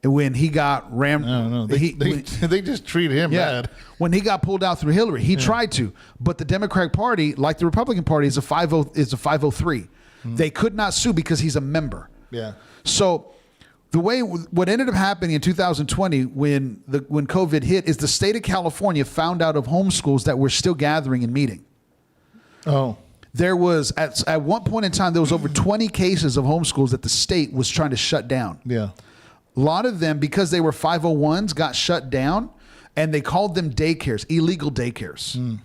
Speaker 2: when he got rammed,
Speaker 3: No. They just treat him bad.
Speaker 2: When he got pulled out through Hillary, he tried to, but the Democratic Party, like the Republican Party, is a 503. They could not sue because he's a member.
Speaker 3: Yeah.
Speaker 2: So what ended up happening in 2020 when COVID hit is the state of California found out of homeschools that were still gathering and meeting.
Speaker 3: Oh.
Speaker 2: There was at one point in time there was over 20 cases of homeschools that the state was trying to shut down.
Speaker 3: Yeah.
Speaker 2: A lot of them, because they were 501s, got shut down, and they called them daycares, illegal daycares.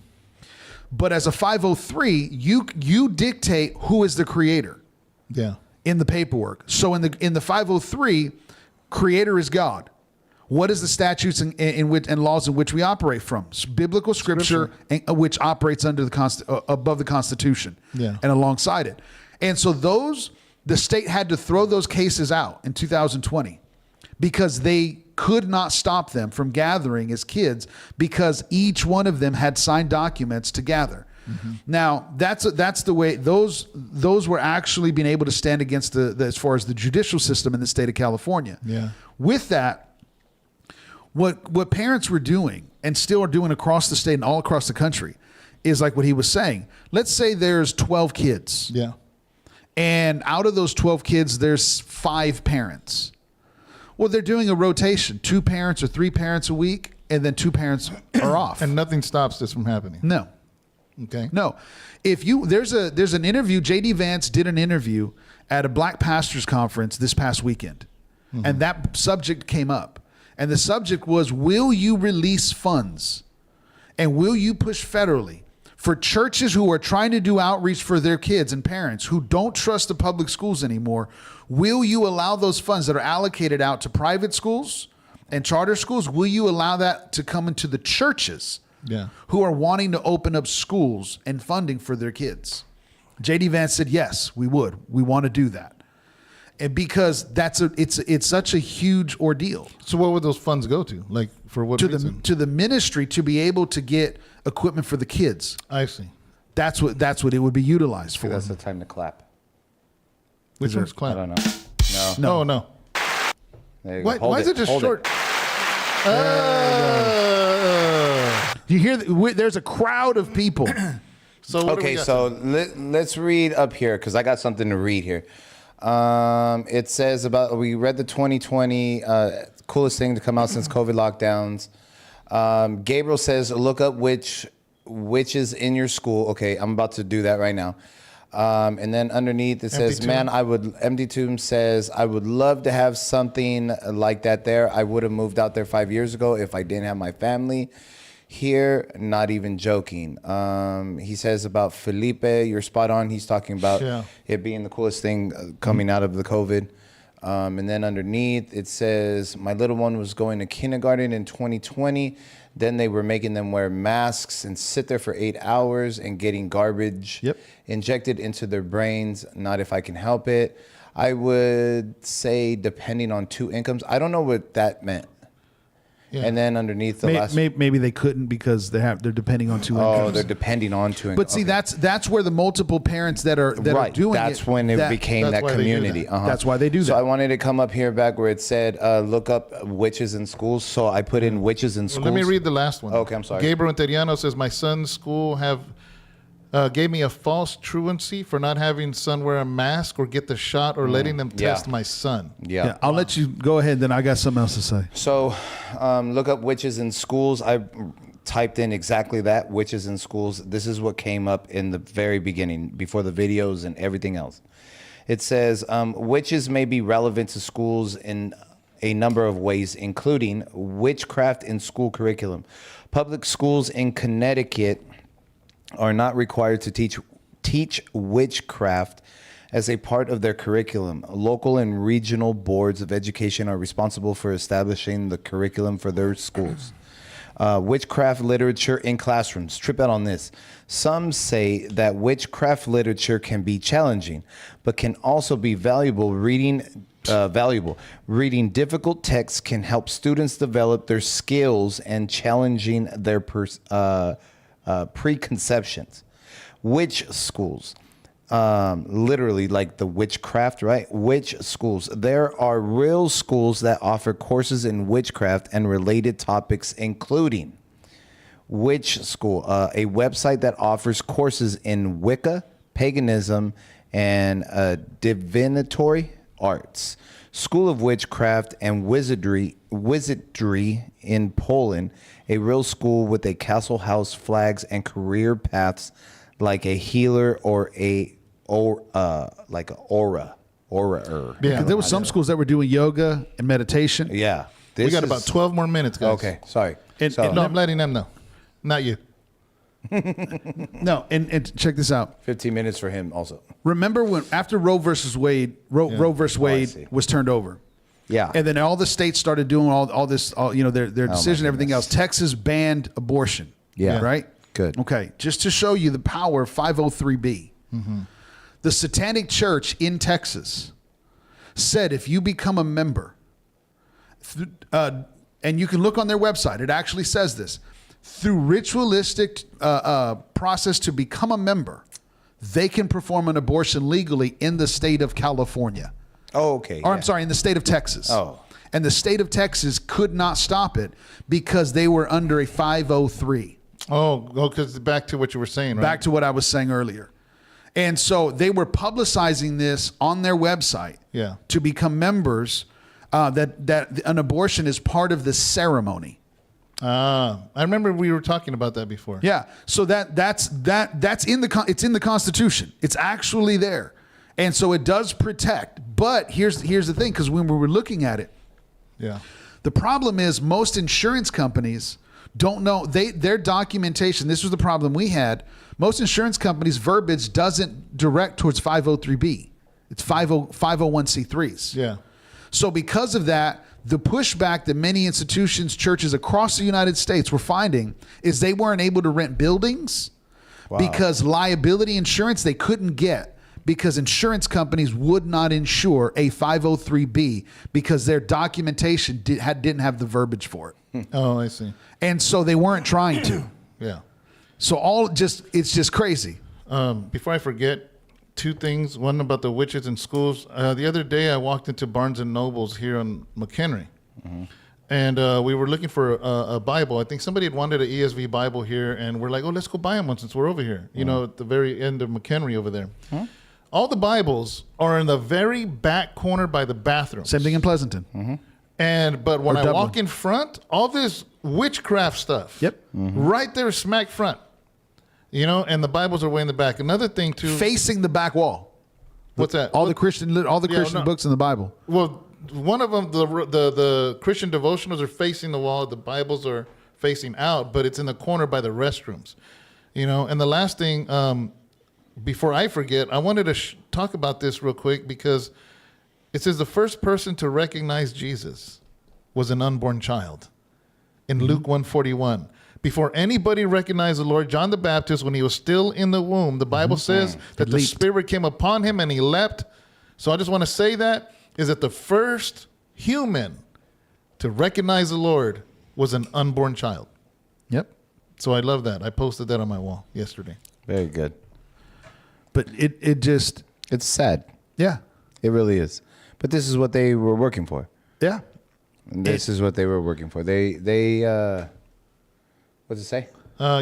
Speaker 2: But as a 503, you dictate who is the creator.
Speaker 3: Yeah.
Speaker 2: In the paperwork. So in the 503, creator is God. What is the statutes and laws in which we operate from? Biblical scripture. Which operates under above the Constitution and alongside it. And so the state had to throw those cases out in 2020 because they could not stop them from gathering as kids because each one of them had signed documents to gather. Now that's the way those were actually being able to stand against as far as the judicial system in the state of California.
Speaker 3: Yeah.
Speaker 2: With that, what parents were doing and still are doing across the state and all across the country is like what he was saying. Let's say there's 12 kids.
Speaker 3: Yeah.
Speaker 2: And out of those 12 kids, there's 5 parents. Well, they're doing a rotation, 2 parents or 3 parents a week, and then 2 parents are off.
Speaker 3: And nothing stops this from happening.
Speaker 2: No.
Speaker 3: Okay.
Speaker 2: No. If you there's an interview, JD Vance did an interview at a Black Pastors Conference this past weekend. And that subject came up. And the subject was, will you release funds? And will you push federally for churches who are trying to do outreach for their kids and parents who don't trust the public schools anymore? Will you allow those funds that are allocated out to private schools and charter schools? Will you allow that to come into the churches who are wanting to open up schools and funding for their kids? JD Vance said, yes, we would. We want to do that. And because it's such a huge ordeal.
Speaker 3: So what would those funds go to? Like for what reason?
Speaker 2: To the ministry to be able to get equipment for the kids.
Speaker 3: I see.
Speaker 2: That's what it would be utilized for.
Speaker 1: That's the time to clap.
Speaker 3: Which one's clap?
Speaker 1: I don't know.
Speaker 3: No.
Speaker 1: There you go.
Speaker 3: Why is it just short?
Speaker 2: You hear there's a crowd of people.
Speaker 3: So what do we
Speaker 1: Okay,
Speaker 3: got?
Speaker 1: so let's read up here because I got something to read here. It says we read the 2020 coolest thing to come out since COVID lockdowns. Gabriel says, look up which is in your school. Okay, I'm about to do that right now. And then underneath it says, MD2 says, I would love to have something like that there. I would have moved out there 5 years ago if I didn't have my family here. Not even joking. He says about Felipe, you're spot on. He's talking about it being the coolest thing coming out of the COVID. And then underneath it says, my little one was going to kindergarten in 2020. Then they were making them wear masks and sit there for 8 hours and getting garbage injected into their brains. Not if I can help it. I would say depending on 2 incomes. I don't know what that meant. And then underneath the last,
Speaker 2: maybe they couldn't because they're depending on 2 incomes.
Speaker 1: oh, they're depending on 2 incomes.
Speaker 2: But see, that's where the multiple parents that are doing
Speaker 1: that's
Speaker 2: it.
Speaker 1: when it became that community.
Speaker 2: That's why they do that.
Speaker 1: So I wanted to come up here back where it said, look up witches in schools. So I put in witches in schools.
Speaker 3: Let me read the last one.
Speaker 1: Okay, I'm sorry.
Speaker 3: Gabriel Interiano says, my son's school gave me a false truancy for not having son wear a mask or get the shot or letting them test my son.
Speaker 2: Yeah, I'll let you go ahead. Then I got something else to say.
Speaker 1: So look up witches in schools. I typed in exactly that, witches in schools. This is what came up in the very beginning, before the videos and everything else. It says, witches may be relevant to schools in a number of ways, including witchcraft in school curriculum. Public schools in Connecticut are not required to teach witchcraft as a part of their curriculum. Local and regional boards of education are responsible for establishing the curriculum for their schools. Witchcraft literature in classrooms. Trip out on this. Some say that witchcraft literature can be challenging, but can also be valuable. Reading difficult texts can help students develop their skills and challenging their preconceptions. Witch schools, literally like the witchcraft, right? Witch schools. There are real schools that offer courses in witchcraft and related topics, including Witch School, a website that offers courses in Wicca, paganism, and divinatory arts. School of Witchcraft and Wizardry in Poland, a real school with a castle house, flags, and career paths like a healer or like an aura.
Speaker 2: Yeah, there were some schools that were doing yoga and meditation.
Speaker 1: Yeah.
Speaker 3: We got about 12 more minutes, guys.
Speaker 1: Okay, sorry.
Speaker 3: No, I'm letting them know. Not you.
Speaker 2: No, and check this out.
Speaker 1: 15 minutes for him also.
Speaker 2: Remember when after Roe versus Wade was turned over?
Speaker 1: Yeah.
Speaker 2: And then all the states started doing all this, their decision, everything else. Texas banned abortion.
Speaker 1: Yeah.
Speaker 2: Right?
Speaker 1: Good.
Speaker 2: Okay. Just to show you the power of 503B. The Satanic Church in Texas said if you become a member, and you can look on their website, it actually says this, through ritualistic process to become a member, they can perform an abortion legally in the state of California.
Speaker 1: Oh, okay.
Speaker 2: Or I'm sorry, in the state of Texas.
Speaker 1: Oh.
Speaker 2: And the state of Texas could not stop it because they were under a 503.
Speaker 3: Oh, because back to what you were saying, right?
Speaker 2: Back to what I was saying earlier. And so they were publicizing this on their website to become members, that an abortion is part of the ceremony.
Speaker 3: I remember we were talking about that before.
Speaker 2: Yeah. So that's in it's in the Constitution. It's actually there. And so it does protect. But here's the thing, because when we were looking at it,
Speaker 3: Yeah.
Speaker 2: the problem is most insurance companies don't know their documentation. This was the problem we had. Most insurance companies' verbiage doesn't direct towards 503B. It's 501c3s.
Speaker 3: Yeah.
Speaker 2: So because of that, the pushback that many institutions, churches across the United States were finding is they weren't able to rent buildings because liability insurance they couldn't get because insurance companies would not insure a 503B because their documentation didn't have the verbiage for it.
Speaker 3: Oh, I see.
Speaker 2: And so they weren't trying to.
Speaker 3: Yeah.
Speaker 2: So it's just crazy.
Speaker 3: Before I forget, two things. One about the witches in schools. The other day I walked into Barnes and Nobles here on McHenry. And we were looking for a Bible. I think somebody had wanted an ESV Bible here, and we're like, oh, let's go buy them one since we're over here. You know, at the very end of McHenry over there. All the Bibles are in the very back corner by the bathroom.
Speaker 2: Same thing in Pleasanton.
Speaker 3: But when I
Speaker 2: Dublin.
Speaker 3: walk in front, all this witchcraft stuff.
Speaker 2: Yep.
Speaker 3: Right there, smack front. You know, and the Bibles are way in the back. Another thing too.
Speaker 2: Facing the back wall.
Speaker 3: What's that?
Speaker 2: All the Christian books in the Bible.
Speaker 3: Well, one of them, the Christian devotionals are facing the wall. The Bibles are facing out, but it's in the corner by the restrooms. You know, and the last thing, before I forget, I wanted to talk about this real quick because it says the first person to recognize Jesus was an unborn child in Luke 1:41. Before anybody recognized the Lord, John the Baptist, when he was still in the womb, the Bible says that the Spirit came upon him and he leapt. So I just want to say that the first human to recognize the Lord was an unborn child.
Speaker 2: Yep.
Speaker 3: So I love that. I posted that on my wall yesterday.
Speaker 1: Very good.
Speaker 2: But it just,
Speaker 1: It's sad.
Speaker 2: yeah.
Speaker 1: It really is. But this is what they were working for.
Speaker 2: Yeah.
Speaker 1: And this is what they were working for. They what's it say?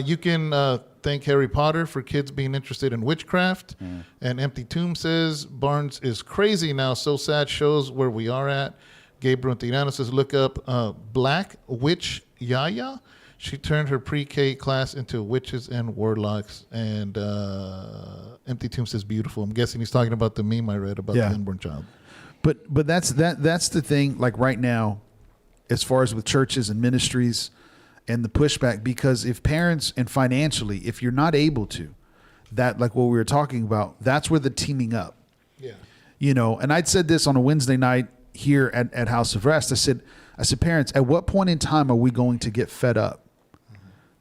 Speaker 3: You can thank Harry Potter for kids being interested in witchcraft. And Empty Tomb says, Barnes is crazy now. So sad, shows where we are at. Gabriel Tirano says, look up Black Witch Yaya. She turned her pre-K class into witches and warlocks. And Empty Tomb says, beautiful. I'm guessing he's talking about the meme I read about the unborn child.
Speaker 2: But that's the thing, like right now, as far as with churches and ministries and the pushback, because if parents and financially, if you're not able to, that, like what we were talking about, that's where the teaming up.
Speaker 3: Yeah.
Speaker 2: You know, and I'd said this on a Wednesday night here at House of Rest. I said, parents, at what point in time are we going to get fed up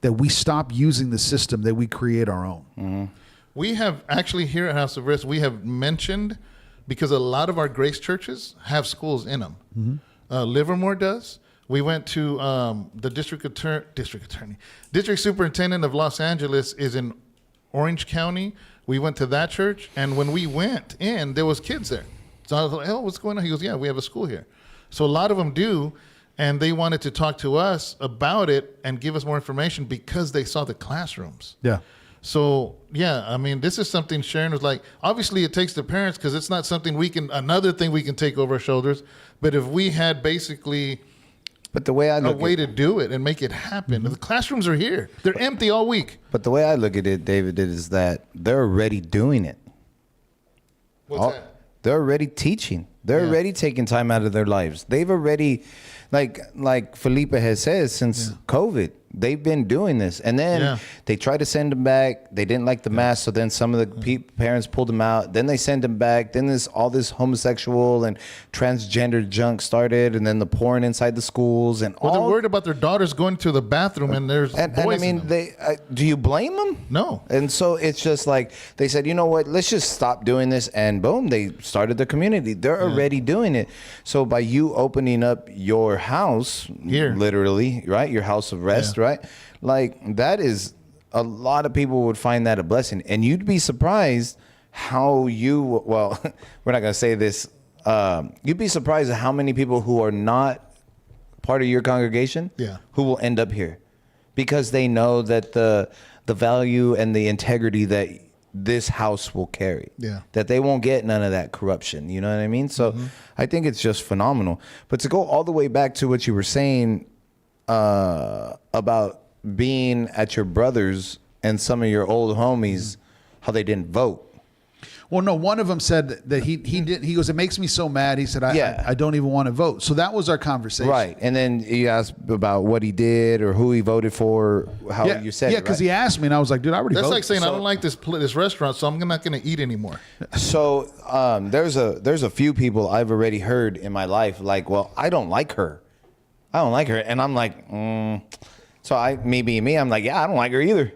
Speaker 2: that we stop using the system, that we create our own?
Speaker 3: We have actually here at House of Rest, we have mentioned, because a lot of our grace churches have schools in them. Livermore does. We went to the district superintendent of Los Angeles is in Orange County. We went to that church, and when we went in, there was kids there. So I was like, oh, what's going on? He goes, yeah, we have a school here. So a lot of them do, and they wanted to talk to us about it and give us more information because they saw the classrooms.
Speaker 2: Yeah.
Speaker 3: So, yeah, I mean, this is something Sharon was like, obviously it takes the parents because it's not something another thing we can take over our shoulders. But if we had basically
Speaker 1: But the way I look
Speaker 3: to do it and make it happen, the classrooms are here. They're empty all week.
Speaker 1: But the way I look at it, David, is that they're already doing it.
Speaker 3: What's that?
Speaker 1: They're already teaching. They're already taking time out of their lives. They've already, like Felipe has said, since COVID, they've been doing this. And then they tried to send them back. They didn't like the mask, so then some of the parents pulled them out. Then they sent them back. Then all this homosexual and transgender junk started, and then the porn inside the schools. And
Speaker 3: They're worried about their daughters going to the bathroom and there's
Speaker 1: and
Speaker 3: boys
Speaker 1: I mean,
Speaker 3: in them.
Speaker 1: do you blame them?
Speaker 3: No.
Speaker 1: And so it's just like they said, you know what? Let's just stop doing this, and boom, they started the community. They're already doing it. So by you opening up your house,
Speaker 3: here,
Speaker 1: literally, right, your house of rest, right, like that is a lot of people would find that a blessing, and you'd be surprised how well, we're not gonna say this. You'd be surprised at how many people who are not part of your congregation, who will end up here, because they know that the value and the integrity that this house will carry, that they won't get none of that corruption. You know what I mean? So I think it's just phenomenal. But to go all the way back to what you were saying, about being at your brother's and some of your old homies, how they didn't vote.
Speaker 2: Well, no, one of them said that he didn't. He goes, it makes me so mad. He said, I don't even want to vote. So that was our conversation.
Speaker 1: Right. And then he asked about what he did or who he voted for, how you said it.
Speaker 2: Yeah, because he asked me, and I was like, dude, I already
Speaker 3: That's
Speaker 2: voted.
Speaker 3: like saying, I don't like this restaurant, so I'm not going to eat anymore.
Speaker 1: So there's a few people I've already heard in my life, like, well, I don't like her. And I'm like, So I'm like, yeah, I don't like her either.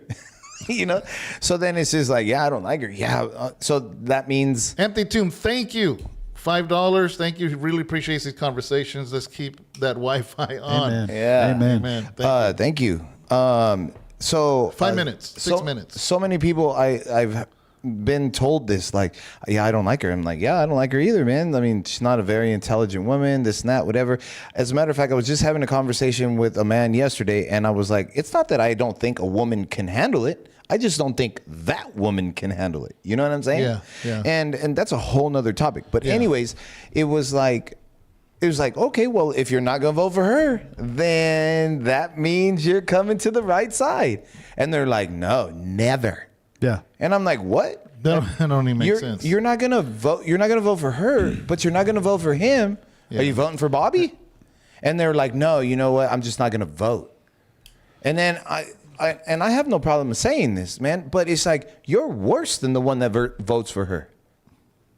Speaker 1: You know, so then it's just like, yeah, I don't like her. Yeah, so that means
Speaker 3: Empty Tomb, thank you. $5. Thank you. Really appreciate these conversations. Let's keep that Wi-Fi on.
Speaker 2: Amen.
Speaker 1: Yeah.
Speaker 2: Amen.
Speaker 3: Thank you.
Speaker 1: Thank you. So
Speaker 3: 5 minutes, 6 minutes.
Speaker 1: So many people I've been told this, like, yeah, I don't like her. I'm like, yeah, I don't like her either, man. I mean, she's not a very intelligent woman, this and that, whatever. As a matter of fact, I was just having a conversation with a man yesterday, and I was like, it's not that I don't think a woman can handle it. I just don't think that woman can handle it. You know what I'm saying?
Speaker 3: Yeah.
Speaker 1: And that's a whole nother topic. But anyways, it was like, okay, well, if you're not going to vote for her, then that means you're coming to the right side. And they're like, no, never.
Speaker 2: Yeah.
Speaker 1: And I'm like, what?
Speaker 3: That don't even make sense.
Speaker 1: You're not going to vote. You're not going to vote for her, but you're not going to vote for him.
Speaker 3: Yeah.
Speaker 1: Are you voting for Bobby? And they're like, no, you know what? I'm just not going to vote. And then I have no problem saying this, man, but it's like, you're worse than the one that votes for her,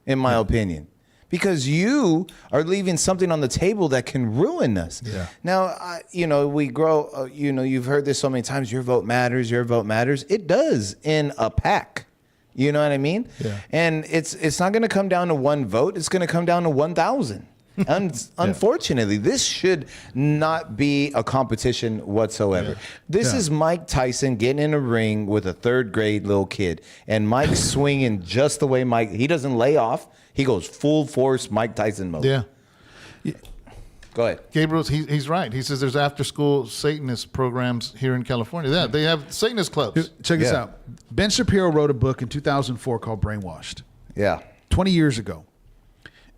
Speaker 1: in my opinion, because you are leaving something on the table that can ruin us.
Speaker 3: Yeah.
Speaker 1: Now, we grow, you've heard this so many times, your vote matters. It does in a pack. You know what I mean?
Speaker 3: Yeah.
Speaker 1: And it's not going to come down to one vote. It's going to come down to 1,000. Unfortunately, this should not be a competition whatsoever.
Speaker 3: Yeah.
Speaker 1: This is Mike Tyson getting in a ring with a third grade little kid, and Mike's swinging just the way he doesn't lay off. He goes full force Mike Tyson mode.
Speaker 3: Yeah.
Speaker 1: Go ahead.
Speaker 3: Gabriel, he's right. He says there's after-school Satanist programs here in California. Yeah, they have Satanist clubs.
Speaker 2: Check this out. Ben Shapiro wrote a book in 2004 called Brainwashed.
Speaker 1: Yeah.
Speaker 2: 20 years ago.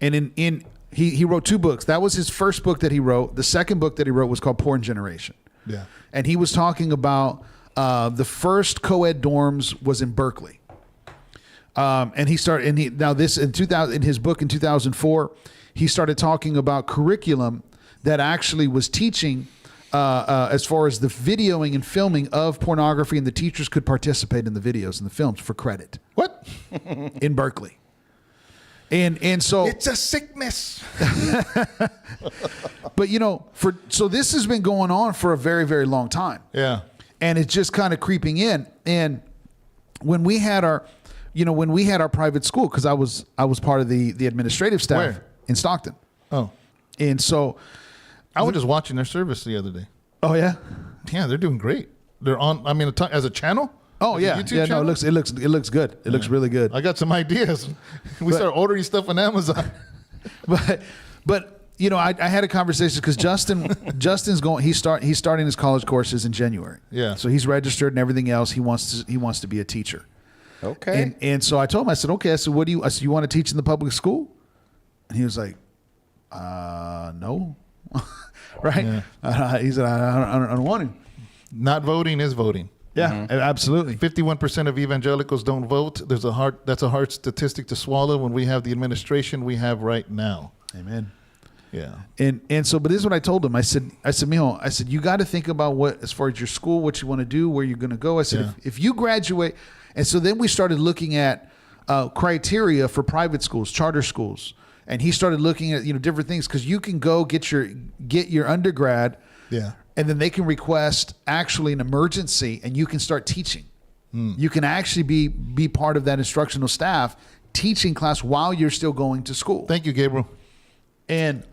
Speaker 2: And he wrote 2 books. That was his first book that he wrote. The second book that he wrote was called Porn Generation.
Speaker 3: Yeah.
Speaker 2: And he was talking about the first co-ed dorms was in Berkeley. And he started, in his book in 2004, he started talking about curriculum that actually was teaching as far as the videoing and filming of pornography, and the teachers could participate in the videos and the films for credit.
Speaker 3: What?
Speaker 2: In Berkeley. And so
Speaker 3: It's a sickness.
Speaker 2: but so this has been going on for a very, very long time.
Speaker 3: Yeah.
Speaker 2: And it's just kind of creeping in. And when we had our private school, because I was part of the administrative staff.
Speaker 3: Where?
Speaker 2: In Stockton.
Speaker 3: Oh.
Speaker 2: And so
Speaker 3: I was just watching their service the other day.
Speaker 2: oh yeah.
Speaker 3: Yeah, they're doing great. They're on, as a channel?
Speaker 2: Oh
Speaker 3: As a
Speaker 2: yeah.
Speaker 3: YouTube
Speaker 2: Yeah,
Speaker 3: channel?
Speaker 2: no, it looks good. It looks really good.
Speaker 3: I got some ideas. We start ordering stuff on Amazon.
Speaker 2: But I had a conversation because Justin's going. He's starting his college courses in January.
Speaker 3: Yeah.
Speaker 2: So he's registered and everything else. He wants to be a teacher.
Speaker 1: Okay.
Speaker 2: And so I told him, I said, okay. I said, I said, you want to teach in the public school? And he was like, no. Right?
Speaker 3: Yeah.
Speaker 2: He said, I don't want to.
Speaker 3: Not voting is voting.
Speaker 2: Yeah, absolutely.
Speaker 3: 51% of evangelicals don't vote. That's a hard statistic to swallow when we have the administration we have right now.
Speaker 2: Amen.
Speaker 3: Yeah.
Speaker 2: And so, but this is what I told him. I said, mijo, you got to think about what, as far as your school, what you want to do, where you're going to go. I said, if you graduate, and so then we started looking at criteria for private schools, charter schools, and he started looking at different things, because you can go get your undergrad,
Speaker 3: Yeah.
Speaker 2: and then they can request actually an emergency, and you can start teaching. You can actually be part of that instructional staff, teaching class while you're still going to school.
Speaker 3: Thank you, Gabriel.
Speaker 2: And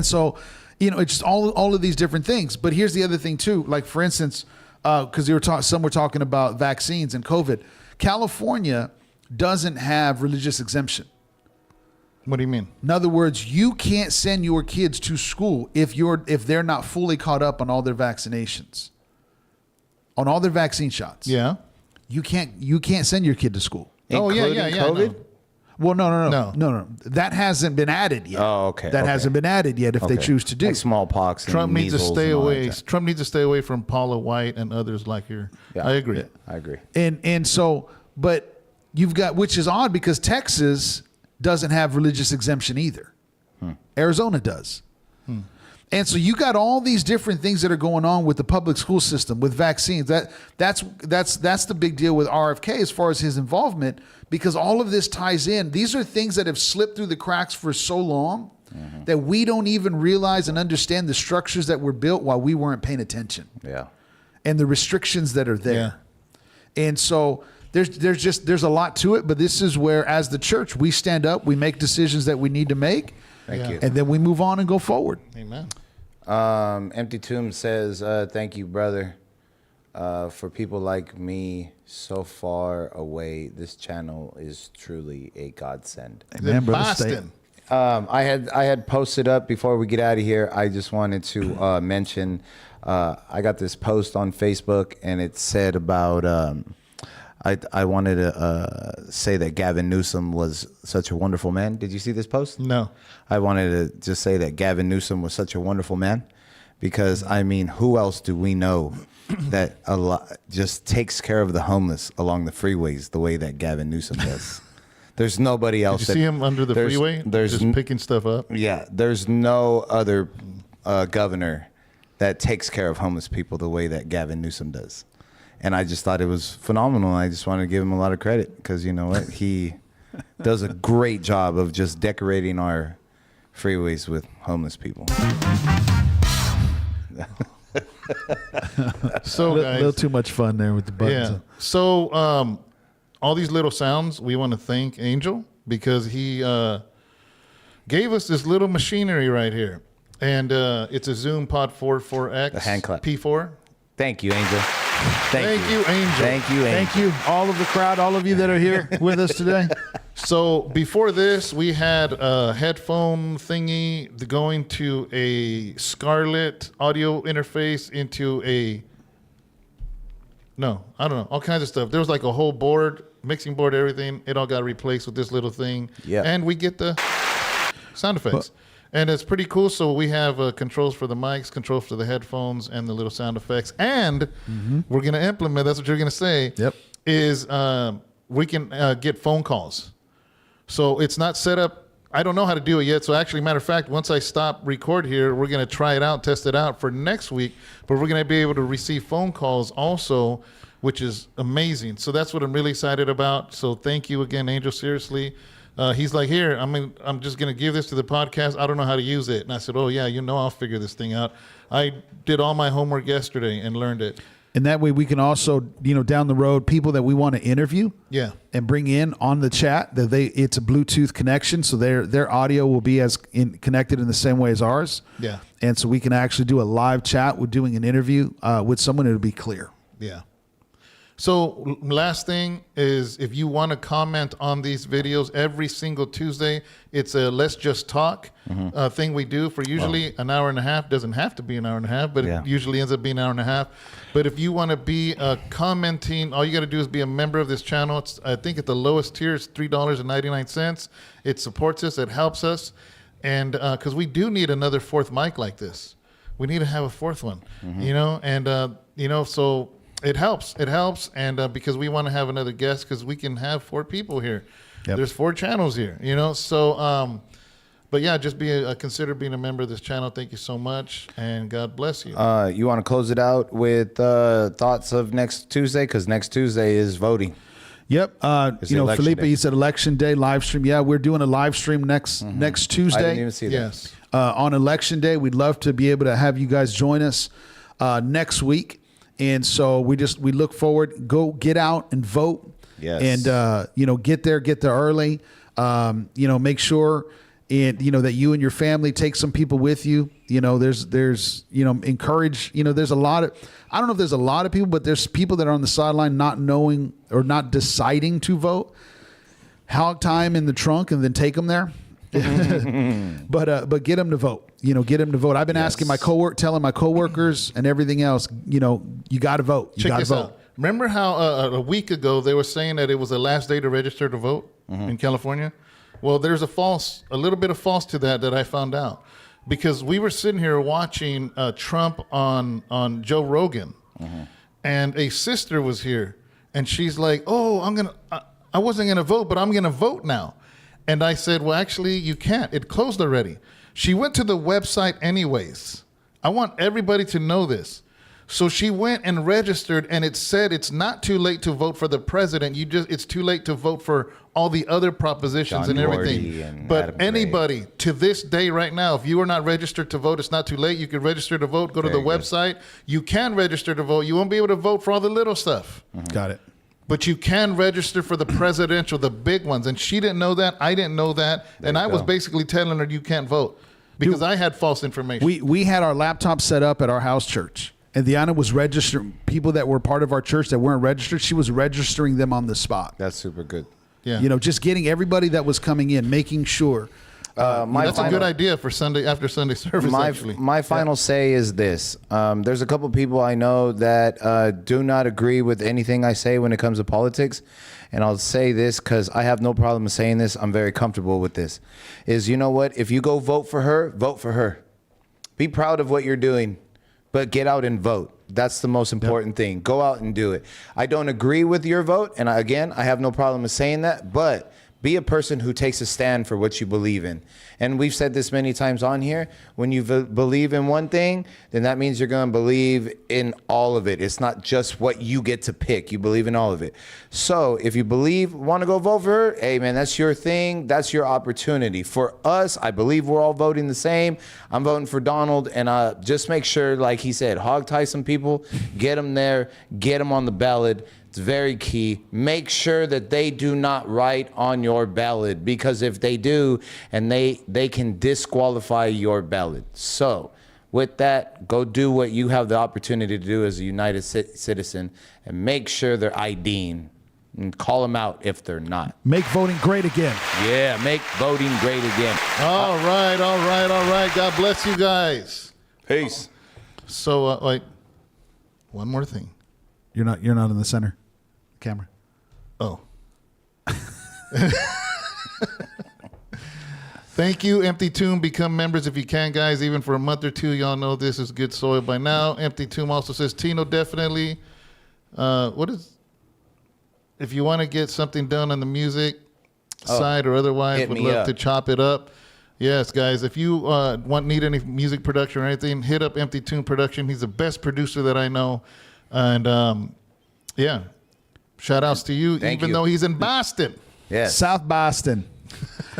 Speaker 2: so, it's just all of these different things. But here's the other thing too. Like, for instance, because some were talking about vaccines and COVID. California doesn't have religious exemption.
Speaker 3: What do you mean?
Speaker 2: In other words, you can't send your kids to school if they're not fully caught up on all their vaccinations, on all their vaccine shots.
Speaker 3: Yeah.
Speaker 2: You can't send your kid to school.
Speaker 3: Oh, yeah,
Speaker 1: Including
Speaker 3: yeah.
Speaker 1: COVID?
Speaker 2: Well, no. That hasn't been added yet.
Speaker 1: Oh, okay.
Speaker 2: That hasn't been added yet. If they choose to do,
Speaker 1: like smallpox. And
Speaker 3: Trump needs to
Speaker 1: measles
Speaker 3: stay
Speaker 1: and all
Speaker 3: away.
Speaker 1: that.
Speaker 3: Trump needs to stay away from Paula White and others like her.
Speaker 1: Yeah.
Speaker 3: I agree.
Speaker 1: Yeah, I agree.
Speaker 2: And so, but you've got, which is odd because Texas doesn't have religious exemption either. Arizona does. And so you got all these different things that are going on with the public school system, with vaccines. That's the big deal with RFK as far as his involvement, because all of this ties in. These are things that have slipped through the cracks for so long that we don't even realize and understand the structures that were built while we weren't paying attention.
Speaker 1: Yeah.
Speaker 2: And the restrictions that are there. Yeah. And so there's a lot to it, but this is where, as the church, we stand up, we make decisions that we need to make.
Speaker 1: Thank you.
Speaker 2: And then we move on and go forward.
Speaker 3: Amen.
Speaker 1: Empty Tomb says, thank you, brother. For people like me so far away, this channel is truly a godsend.
Speaker 2: Amen, brother.
Speaker 3: Boston.
Speaker 1: I had posted up before we get out of here. I just wanted to mention, I got this post on Facebook, and it said about, I wanted to say that Gavin Newsom was such a wonderful man. Did you see this post?
Speaker 3: No.
Speaker 1: I wanted to just say that Gavin Newsom was such a wonderful man, because I mean, who else do we know that just takes care of the homeless along the freeways the way that Gavin Newsom does? There's nobody else.
Speaker 3: Did you see him under the freeway?
Speaker 1: There's
Speaker 3: just picking stuff up.
Speaker 1: Yeah, there's no other governor that takes care of homeless people the way that Gavin Newsom does. And I just thought it was phenomenal. I just wanted to give him a lot of credit, because you know what? He does a great job of just decorating our freeways with homeless people.
Speaker 3: So,
Speaker 2: A
Speaker 3: guys,
Speaker 2: little too much fun there with the buttons.
Speaker 3: yeah. So, all these little sounds, we want to thank Angel, because he gave us this little machinery right here. And it's a Zoom Pod 44X.
Speaker 1: The hand clap.
Speaker 3: P4.
Speaker 1: Thank you, Angel.
Speaker 3: Thank you, Angel.
Speaker 1: Thank you, Angel.
Speaker 2: Thank you, all of the crowd, all of you that are here with us today.
Speaker 3: So before this, we had a headphone thingy going to a Scarlett audio interface into a, no, I don't know, all kinds of stuff. There was like a whole board, mixing board, everything. It all got replaced with this little thing.
Speaker 1: Yeah.
Speaker 3: And we get the sound effects. And it's pretty cool. So we have controls for the mics, controls for the headphones, and the little sound effects. And we're going to implement, that's what you're going to say,
Speaker 2: Yep.
Speaker 3: is we can get phone calls. So it's not set up. I don't know how to do it yet. So actually, matter of fact, once I stop record here, we're going to try it out, test it out for next week. But we're going to be able to receive phone calls also, which is amazing. So that's what I'm really excited about. So thank you again, Angel. Seriously. He's like, here, I'm just going to give this to the podcast. I don't know how to use it. And I said, oh, yeah, I'll figure this thing out. I did all my homework yesterday and learned it.
Speaker 2: And that way we can also, down the road, people that we want to interview and bring in on the chat, that it's a Bluetooth connection. So their audio will be connected in the same way as ours.
Speaker 3: Yeah.
Speaker 2: And so we can actually do a live chat with doing an interview with someone. It'll be clear.
Speaker 3: Yeah. So last thing is, if you want to comment on these videos every single Tuesday, it's a Let's Just Talk thing we do for usually an hour and a half. Doesn't have to be an hour and a half, but it usually ends up being an hour and a half. But if you want to be commenting, all you got to do is be a member of this channel. I think at the lowest tier is $3.99. It supports us. It helps us. And because we do need another fourth mic like this. We need to have a fourth one, so... It helps. And because we want to have another guest, because we can have 4 people here. Yep. There's 4 channels here, So, but yeah, just consider being a member of this channel. Thank you so much. And God bless you.
Speaker 1: You want to close it out with thoughts of next Tuesday? Because next Tuesday is voting.
Speaker 2: Yep. Felipe,
Speaker 1: day.
Speaker 2: you said election day live stream. Yeah, we're doing a live stream next Tuesday.
Speaker 1: I didn't even see that.
Speaker 3: Yes.
Speaker 2: On election day, we'd love to be able to have you guys join us next week. And so we look forward, go get out and vote.
Speaker 1: Yes.
Speaker 2: And, get there early. Make sure that you and your family take some people with you. There's encourage, there's a lot of, I don't know if there's a lot of people, but there's people that are on the sideline not knowing or not deciding to vote. Hog time in the trunk and then take them there. But get them to vote. Get them to vote. I've been asking telling my coworkers and everything else. You got to vote. You
Speaker 3: Check
Speaker 2: got to
Speaker 3: this
Speaker 2: vote.
Speaker 3: out. Remember how a week ago they were saying that it was the last day to register to vote in California? Well, there's a little bit of false to that I found out, because we were sitting here watching Trump on Joe Rogan, and a sister was here, and she's like, "Oh, I wasn't gonna vote, but I'm gonna vote now," and I said, "Well, actually, you can't. It closed already." She went to the website anyways. I want everybody to know this. So she went and registered, and it said it's not too late to vote for the president. It's too late to vote for all the other propositions
Speaker 1: John
Speaker 3: and
Speaker 1: Gordy
Speaker 3: everything.
Speaker 1: and
Speaker 3: But
Speaker 1: Adam Gray.
Speaker 3: anybody to this day right now, if you are not registered to vote, it's not too late. You can register to vote. Go to the
Speaker 1: Very good.
Speaker 3: website. You can register to vote. You won't be able to vote for all the little stuff.
Speaker 2: Got it.
Speaker 3: But you can register for the presidential, the big ones. And she didn't know that. I didn't know that. And I was basically telling her you can't vote because I had false information.
Speaker 2: We had our laptop set up at our house church, and Diana was registering people that were part of our church that weren't registered. She was registering them on the spot.
Speaker 1: That's super good.
Speaker 3: Yeah.
Speaker 2: You know, just getting everybody that was coming in, making sure.
Speaker 3: That's a good idea for Sunday after Sunday service. Actually,
Speaker 1: My final say is this: there's a couple people I know that do not agree with anything I say when it comes to politics, and I'll say this because I have no problem saying this. I'm very comfortable with this. Is, you know what? If you go vote for her, vote for her. Be proud of what you're doing, but get out and vote. That's the most important thing. Go out and do it. I don't agree with your vote, and again, I have no problem with saying that, but be a person who takes a stand for what you believe in. And we've said this many times on here. When you believe in one thing, then that means you're going to believe in all of it. It's not just what you get to pick. You believe in all of it. So if you want to go vote for her, hey, man, that's your thing. That's your opportunity. For us, I believe we're all voting the same. I'm voting for Donald. And just make sure, like he said, hog tie some people, get them there, get them on the ballot. It's very key. Make sure that they do not write on your ballot, because if they do, and they can disqualify your ballot. So with that, go do what you have the opportunity to do as a United citizen, and make sure they're IDing, and call them out if they're not.
Speaker 2: Make voting great again.
Speaker 1: Yeah, make voting great again.
Speaker 3: all right. God bless you guys.
Speaker 1: Peace.
Speaker 3: So, one more thing.
Speaker 2: You're not in the center camera.
Speaker 3: Oh. Thank you, Empty Tomb. Become members if you can, guys, even for a month or two. Y'all know this is good soil by now. Empty Tomb also says, Tino, definitely. If you want to get something done on the music side or otherwise, would love to chop it up. Yes, guys, if you need any music production or anything, hit up Empty Tomb Production. He's the best producer that I know. And, shout outs to you, even though he's in Boston.
Speaker 1: Yes.
Speaker 2: South Boston.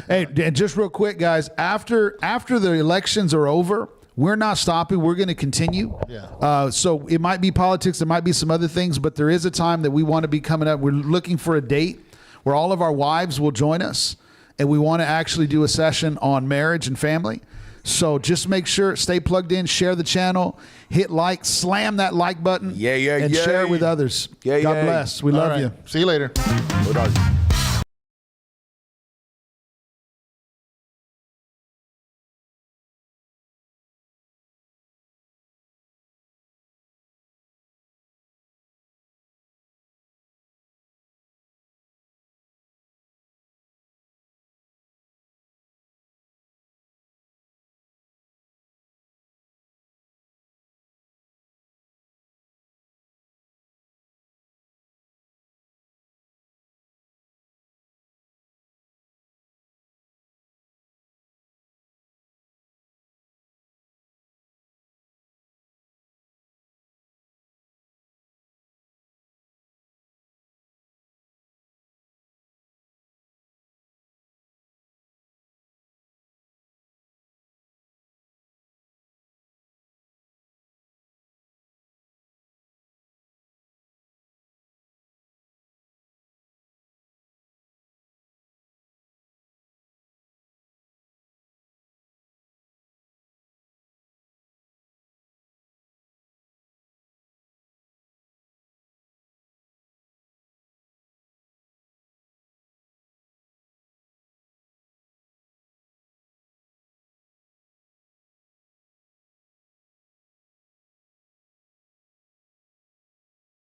Speaker 2: Hey, and just real quick, guys, after the elections are over, we're not stopping. We're going to continue.
Speaker 3: Yeah.
Speaker 2: So it might be politics. There might be some other things, but there is a time that we want to be coming up. We're looking for a date where all of our wives will join us, and we want to actually do a session on marriage and family. So just make sure, stay plugged in, share the channel, hit like, slam that like button, and share it with others. God bless. We love you.
Speaker 3: See you later.
Speaker 1: Hold on.